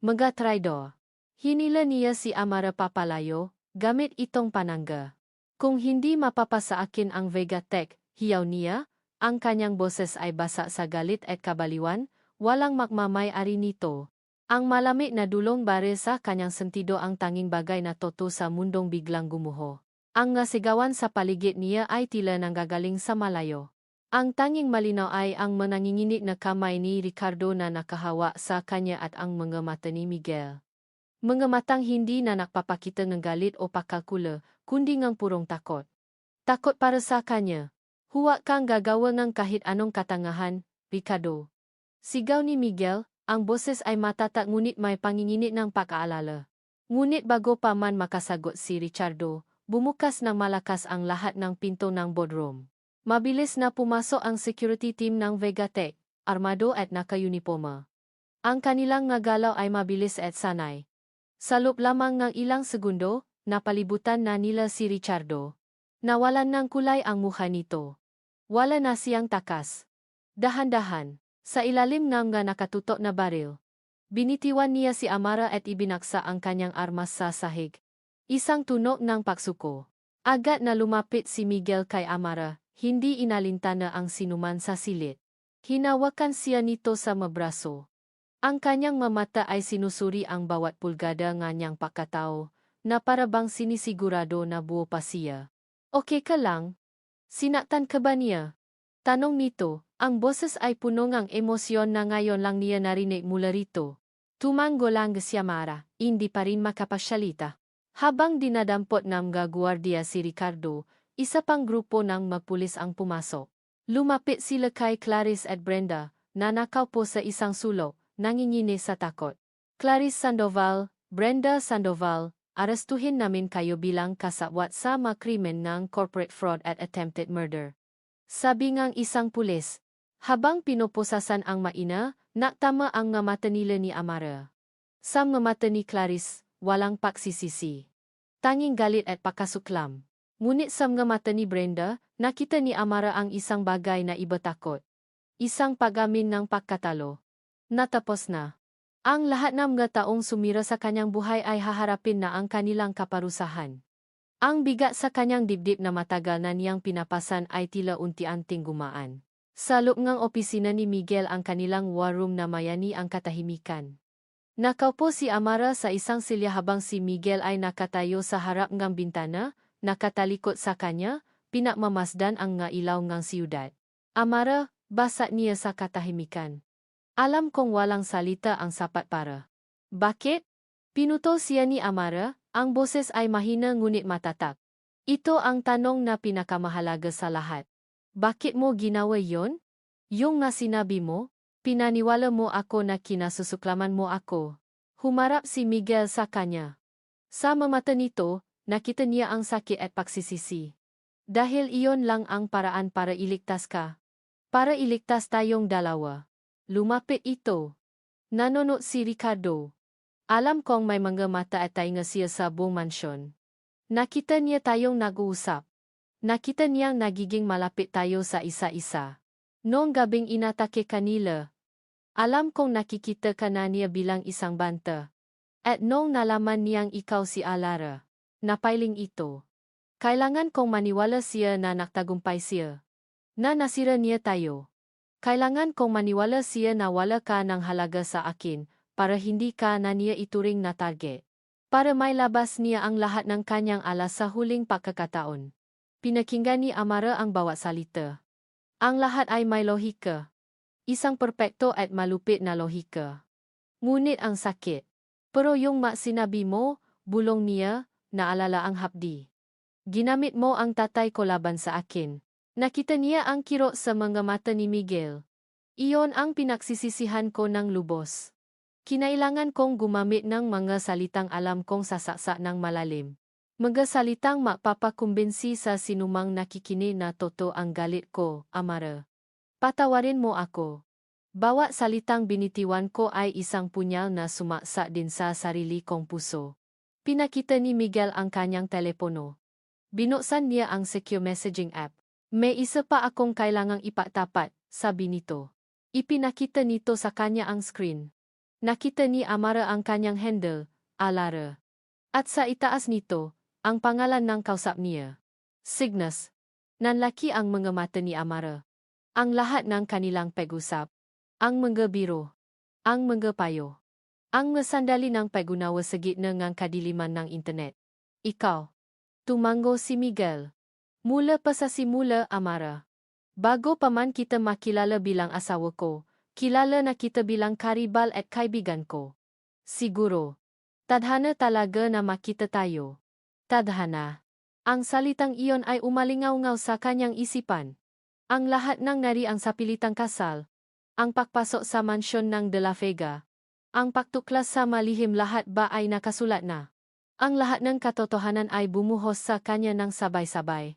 Mga traidor. Hinila niya si Amara papalayo, gamit itong panangga. Kung hindi mapapasa akin ang Vega Tech, hiyaw niya, ang kanyang boses ay basa sa galit at kabaliwan, walang magmamay-ari nito. Ang malamig na dulong baril sa kanyang sentido ang tanging bagay na toto sa mundong biglang gumuho. Ang ngasigawan sa paligid niya ay tila nanggagaling sa malayo. Ang tanging malinaw ay ang mananginginig na kamay ni Ricardo na nakahawa sa kanya at ang mga mata ni Miguel. Mga matang hindi na nakpapakita ng galit o pakalkula, kundi ng purong takot. Takot para sa kanya. Huwag kang gagawa ng kahit anong katangahan, Ricardo. Sigaw ni Miguel, ang boses ay matatak ngunit may panginginig ng pag-aalala. Ngunit bago pa man makasagot si Ricardo, bumukas ng malakas ang lahat ng pinto ng boardroom. Mabilis na pumasok ang security team ng Vegatech, armado at naka-uniforma. Ang kanilang ngagalaw ay mabilis at sanay. Sa loob lamang ng ilang segundo, napalibutan na nila si Ricardo. Nawalan ng kulay ang mukha nito. Wala na siyang takas. Dahan-dahan, sa ilalim ng nga nakatutok na baril. Binitiwan niya si Amara at ibinaksa ang kanyang armas sa sahig. Isang tunog ng pagsuko. Agad na lumapit si Miguel kay Amara, hindi inalintana ang sinuman sa silid. Hinawakan siya nito sa mabraso. Ang kanyang mamata ay sinusuri ang bawat pulgada ng niyang pagkatao, na parabang sinisigurado na buo pa siya. Okay ka lang? Sinaktan ka ba niya? Tanong nito, ang boses ay puno ng emosyon na ngayon lang niya narinig mula rito. Tumango lang si Amara, hindi pa rin makapagsalita. Habang dinadampot ng mga gwardiya si Ricardo, isa pang grupo ng magpulis ang pumasok. Lumapit sila kay Clarice at Brenda, na nakaupo sa isang sulok, nanginginig sa takot. Clarice Sandoval, Brenda Sandoval, arestuhin namin kayo bilang kasabwat sa mga krimen ng corporate fraud at attempted murder. Sabi ngang isang pulis. Habang pinoposasan ang maina, naktama ang nga mata nila ni Amara. Sa mga mata ni Clarice, walang pagsisisi. Tanging galit at pakasuklam. Ngunit sa mga mata ni Brenda, nakita ni Amara ang isang bagay na iba takot. Isang pag-amin ng pagkatalo. Natapos na. Ang lahat ng mga taong sumira sa kanyang buhay ay haharapin na ang kanilang kaparusahan. Ang bigat sa kanyang dibdib na matagal na niyang pinapasan ay tila unti-unting gumaan. Sa loob ng opisina ni Miguel ang kanilang war room na mayani ang katahimikan. Nakaupo si Amara sa isang silya habang si Miguel ay nakatayo sa harap ng bintana, nakatalikod sa kanya, pinakmamasdan ang nga ilaw ng siyudad. Amara, basa niya sa katahimikan. Alam kong walang salita ang sapat para. Bakit? Pinutol siya ni Amara, ang boses ay mahina ngunit matatak. Ito ang tanong na pinakamahalaga sa lahat. Bakit mo ginawa yon? Yung nga sinabi mo, pinaniwala mo ako na kinasusuklaman mo ako. Humarap si Miguel sa kanya. Sa mata nito, nakita niya ang sakit at pagsisisi. Dahil iyon lang ang paraan para iligtas ka. Para iligtas tayong dalawa. Lumapit ito. Nanonood si Ricardo. Alam kong may mga mata at tainga siya sa buong mansyon. Nakita niya tayong nag-uusap. Nakita niyang nagiging malapit tayo sa isa-isa. Noong gabing inatake kanila. Alam kong nakikita ka na niya bilang isang banta. At noong nalaman niyang ikaw si Alara, napailing ito. Kailangan kong maniwala siya na naktagumpay siya. Na nasira niya tayo. Kailangan kong maniwala siya na wala ka ng halaga sa akin, para hindi ka na niya ituring na target. Para may labas niya ang lahat ng kanyang alas sa huling pagkakataon. Pinakinggan ni Amara ang bawat salita. Ang lahat ay may lohika. Isang perpekto at malupit na lohika. Ngunit ang sakit. Pero yung sinabi mo, bulong niya, naalala ang hapdi. Ginamit mo ang tatay ko laban sa akin. Nakita niya ang kirot sa mga mata ni Miguel. Iyon ang pinagsisisihan ko ng lubos. Kinailangan kong gumamit ng mga salitang alam kong sasaksa ng malalim. Mga salitang mapapakumbinsi sa sinumang nakikinig na totoo ang galit ko, Amara. Patawarin mo ako. Bawat salitang binitiwan ko ay isang punyal na sumaksa din sa sarili kong puso. Pinakita ni Miguel ang kanyang telepono. Binuksan niya ang secure messaging app. May isa pa akong kailangang ipatapat, sabi nito. Ipinakita nito sa kanya ang screen. Nakita ni Amara ang kanyang handle, Alara. At sa itaas nito, ang pangalan ng kausap niya. Cygnus. Nanlaki ang mga mata ni Amara. Ang lahat ng kanilang pag-usap. Ang mga biro. Ang mga payo. Ang mga sandali ng pag-unawa sa gitna ng kadiliman ng internet. Ikaw. Tumango si Miguel. Mula pa sa simula, Amara. Bago pa man kita makilala bilang asawa ko, kilala na kita bilang karibal at kaibigan ko. Siguro. Tadhana talaga na makita tayo. Tadhana. Ang salitang iyon ay umalingaw-ngaw sa kanyang isipan. Ang lahat ng nariang sa pilitang kasal. Ang pagpasok sa mansyon ng De La Vega. Ang pagtuklas sa malihim lahat ba ay nakasulat na. Ang lahat ng katotohanan ay bumuhos sa kanya ng sabay-sabay.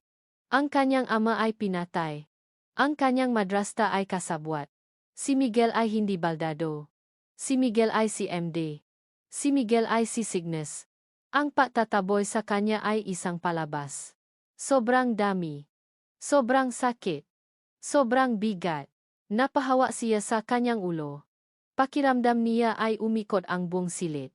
Ang kanyang ama ay pinatay. Ang kanyang madrasta ay kasabwat. Si Miguel ay hindi baldado. Si Miguel ay si MD. Si Miguel ay si Cygnus. Ang pagtataboy sa kanya ay isang palabas. Sobrang dami. Sobrang sakit. Sobrang bigat. Napahawa siya sa kanyang ulo. Pakiramdam niya ay umikot ang buong silid.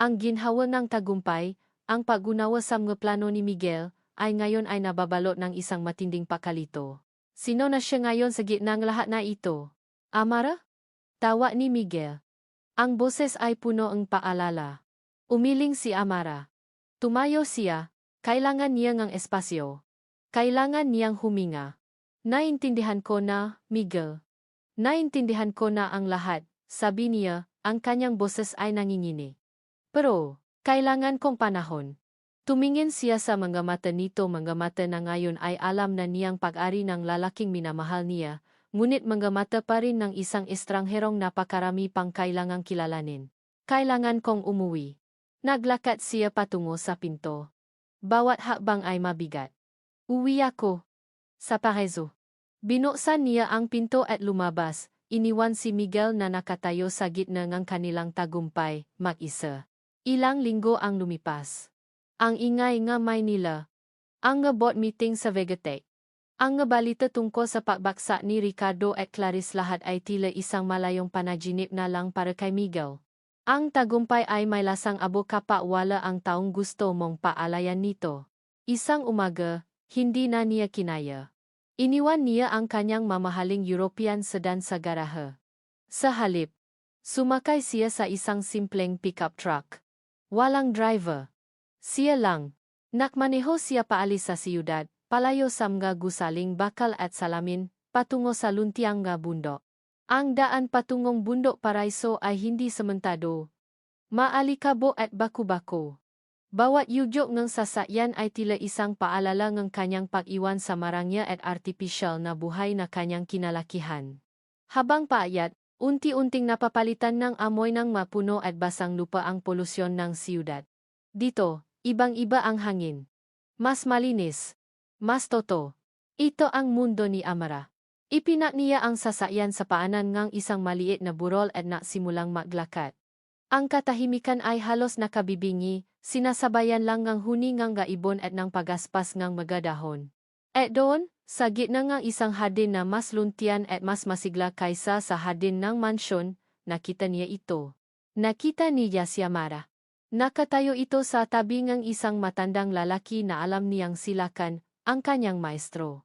Ang ginhawa ng tagumpay, ang pag-unawa sa mga plano ni Miguel, ay ngayon ay nababalot ng isang matinding pakalito. Sino na siya ngayon sa gitna ng lahat na ito? Amara? Tawa ni Miguel. Ang boses ay puno ng paalala. Umiling si Amara. Tumayo siya, kailangan niya ng espasyo. Kailangan niyang huminga. Naintindihan ko na, Miguel. Naintindihan ko na ang lahat, sabi niya, ang kanyang boses ay nangingini. Pero, kailangan kong panahon. Tumingin siya sa mga mata nito, mga mata na ngayon ay alam na niyang pag-ari ng lalaking minamahal niya, ngunit mga mata pa rin ng isang estrangherong napakarami pang kailangang kilalanin. Kailangan kong umuwi. Naglakad siya patungo sa pinto. Bawat hakbang ay mabigat. Uwi ako. Sa parezo. Binuksan niya ang pinto at lumabas, iniwan si Miguel na nakatayo sa gitna ng kanilang tagumpay, mag-isa. Ilang linggo ang lumipas. Ang ingay nga Maynila. Ang board meeting sa Vegatech. Ang balita tungkol sa pagbagsak ni Ricardo at Clarice lahat ay tila isang malayong panaginip na lang para kay Miguel. Ang tagumpay ay may lasang abo kapag wala ang taong gusto mong paalayan nito. Isang umaga, hindi na niya kinaya. Iniwan niya ang kanyang mamahaling European sedan sa garahe. Sa halip, sumakay siya sa isang simpleng pickup truck. Walang driver. Siya lang. Nakmaneho siya paalis sa siyudad, palayo sa mga gusaling bakal at salamin, patungo sa luntiang nga bundok. Ang daan patungong bundok Paraiso ay hindi sementado. Maalikabo at baku-bako. Bawat yugyok ng sasakyan ay tila isang paalala ng kanyang pag-iwan sa marangya at artipisyal na buhay na kanyang kinalakihan. Habang paayat, unti-unting napapalitan ng amoy ng mapuno at basang lupa ang polusyon ng siyudad. Dito, ibang-iba ang hangin. Mas malinis. Mas toto. Ito ang mundo ni Amara. Ipinak niya ang sasakyan sa paanan ng isang maliit na burol at nagsimulang maglakad. Ang katahimikan ay halos nakabibingi, sinasabayan lang ng huni ng gaibon at ng pagaspas ng magadahon. At doon, sa gitna ng isang hardin na mas luntian at mas masigla kaysa sa hardin ng mansyon, nakita niya ito. Nakita niya si Amara. Nakatayo ito sa tabi ng isang matandang lalaki na alam niyang silakan, ang kanyang maestro.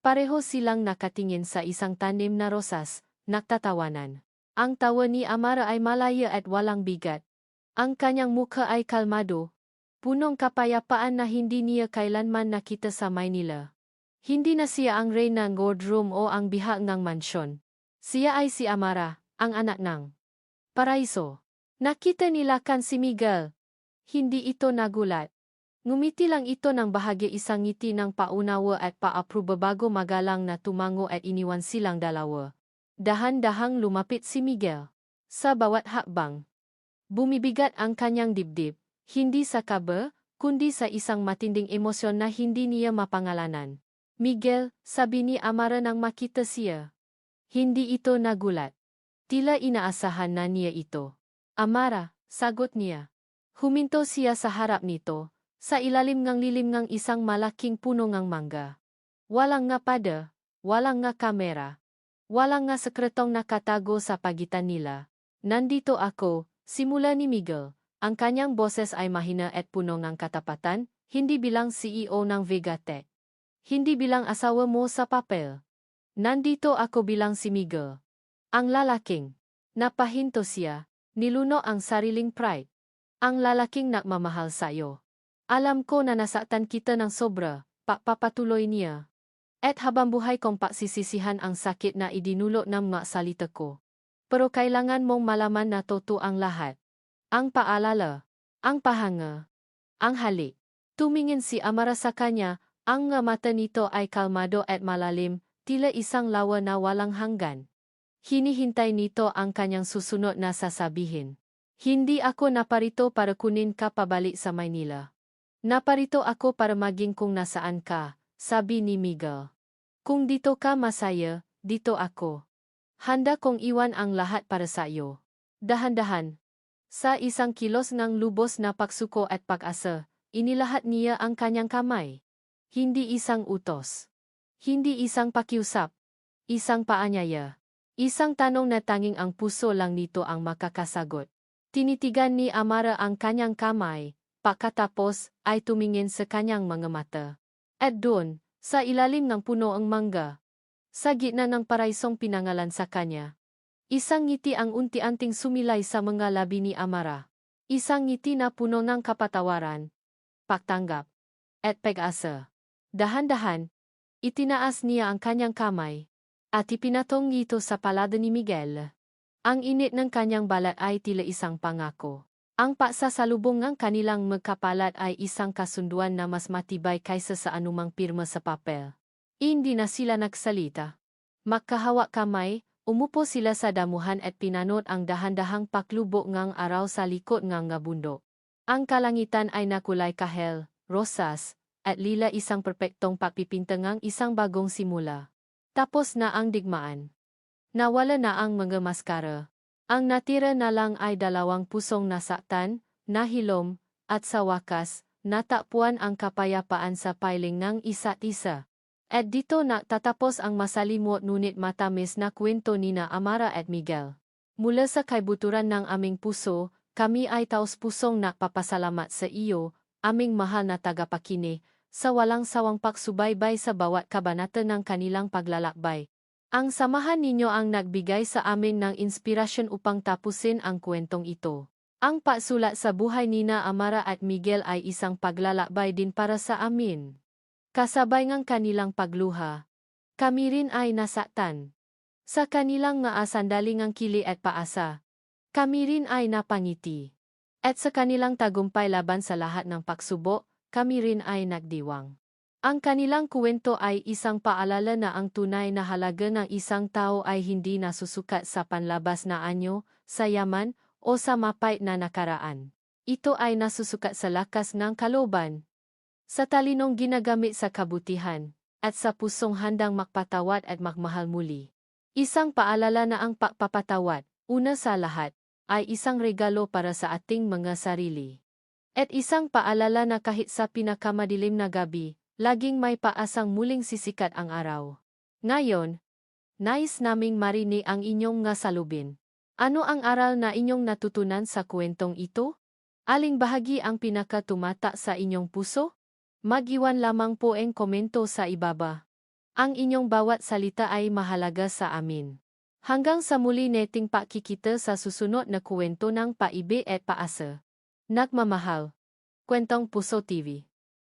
Pareho silang nakatingin sa isang tanim na rosas, nagtatawanan. Ang tawa ni Amara ay malaya at walang bigat. Ang kanyang mukha ay kalmado, punong kapayapaan na hindi niya kailanman nakita sa Maynila. Hindi na siya ang reyna ng boardroom o ang bihag ng mansyon. Siya ay si Amara, ang anak ng Paraiso. Nakita nila kan si Miguel. Hindi ito nagulat. Ngumiti lang ito ng bahagya, isang ngiti ng paunawa at paapruba bago magalang na tumango at iniwan silang dalawa. Dahan-dahang lumapit si Miguel. Sa bawat hakbang, bumibigat ang kanyang dibdib, hindi sa kaba, kundi sa isang matinding emosyon na hindi niya mapangalanan. Miguel, sabi ni Amara nang makita siya. Hindi ito nagulat. Tila inaasahan na niya ito. Amara, sagot niya. Huminto siya sa harap nito, sa ilalim ngang lilim ngang isang malaking puno ngang mangga. Walang nga pada, walang nga kamera, walang nga sekretong nakatago sa pagitan nila. Nandito ako, simula ni Miguel. Ang kanyang boses ay mahina at puno ng katapatan, hindi bilang CEO ng Vegatech. Hindi bilang asawa mo sa papel. Nandito ako bilang si Miguel. Ang lalaking. Napahinto siya, niluno ang sariling pride. Ang lalaking nagmamahal sa'yo. Alam ko na nasaktan kita ng sobra, papatuloy niya. At habang buhay kong pagsisisihan ang sakit na idinulot ng mga salita ko. Pero kailangan mong malaman na totoo ang lahat. Ang paalala, ang pahanga, ang halik. Tumingin si Amara sa kanya, ang mga mata nito ay kalmado at malalim, tila isang lawa na walang hanggan. Hinihintay nito ang kanyang susunod na sasabihin. Hindi ako naparito para kunin ka pabalik sa Maynila. Naparito ako para maging kung nasaan ka, sabi ni Miguel. Kung dito ka masaya, dito ako. Handa kong iwan ang lahat para sa iyo. Dahan-dahan. Sa isang kilos ng lubos na pagsuko at pag-asa, inilahat niya ang kanyang kamay. Hindi isang utos. Hindi isang pakiusap. Isang paanyaya. Isang tanong na tanging ang puso lang nito ang makakasagot. Tinitigan ni Amara ang kanyang kamay, pagkatapos ay tumingin sa kanyang mga mata. At doon, sa ilalim ng puno ang mangga, sa gitna ng paraisong pinangalan sa kanya, isang ngiti ang unti-anting sumilay sa mga labi ni Amara. Isang ngiti na puno ng kapatawaran, pagtanggap, at pag-asa. Dahan-dahan, itinaas niya ang kanyang kamay, at ipinatong ito sa palada ni Miguel. Ang init ng kanyang balat ay tila isang pangako. Ang pagsasalubong ng kanilang magkapalat ay isang kasunduan na mas matibay kaysa sa anumang pirma sa papel. Hindi na sila nagsalita. Magkahawak kamay, umupo sila sa damuhan at pinanot ang dahan-dahang paklubo ngang araw sa likod ngang nga bundok. Ang kalangitan ay nakulay kahel, rosas, at lila, isang perpektong pagpipintangang isang bagong simula. Tapos na ang digmaan. Nawala na ang mga maskara. Ang natira na lang ay dalawang pusong nasaktan, nahilom, at sa wakas, natakpuan ang kapayapaan sa piling ng isa't isa. At dito tatapos ang masalimot ngunit matamis na kwento nina Amara at Miguel. Mula sa kaibuturan ng aming puso, kami ay taos-pusong nagpapasalamat sa iyo, aming mahal na tagapakinig, sa walang sawang pagsubaybay sa bawat kabanata ng kanilang paglalakbay. Ang samahan ninyo ang nagbigay sa amin ng inspirasyon upang tapusin ang kwentong ito. Ang pagsulat sa buhay nina Amara at Miguel ay isang paglalakbay din para sa amin. Kasabay ng kanilang pagluha, kami rin ay nasaktan. Sa kanilang nga sandaling ang kili at paasa, kami rin ay napangiti. At sa kanilang tagumpay laban sa lahat ng pagsubok, kami rin ay nagdiwang. Ang kanilang kwento ay isang paalala na ang tunay na halaga ng isang tao ay hindi nasusukat sa panlabas na anyo, sa yaman, o sa mapait na nakaraan. Ito ay nasusukat sa lakas ng kalooban, sa talinong ginagamit sa kabutihan, at sa pusong handang magpatawad at magmahal muli. Isang paalala na ang pagpapatawad, una sa lahat, ay isang regalo para sa ating mga sarili. At isang paalala na kahit sa pinakamadilim na gabi, laging may paasang muling sisikat ang araw. Ngayon, nais naming marinig ang inyong nga salubin. Ano ang aral na inyong natutunan sa kwentong ito? Aling bahagi ang pinakatumata sa inyong puso? Mag-iwan lamang po ang komento sa ibaba. Ang inyong bawat salita ay mahalaga sa amin. Hanggang sa muli neting pakikita sa susunod na kwento ng paibig at paasa. Nagmamahal. Kwentong Puso TV.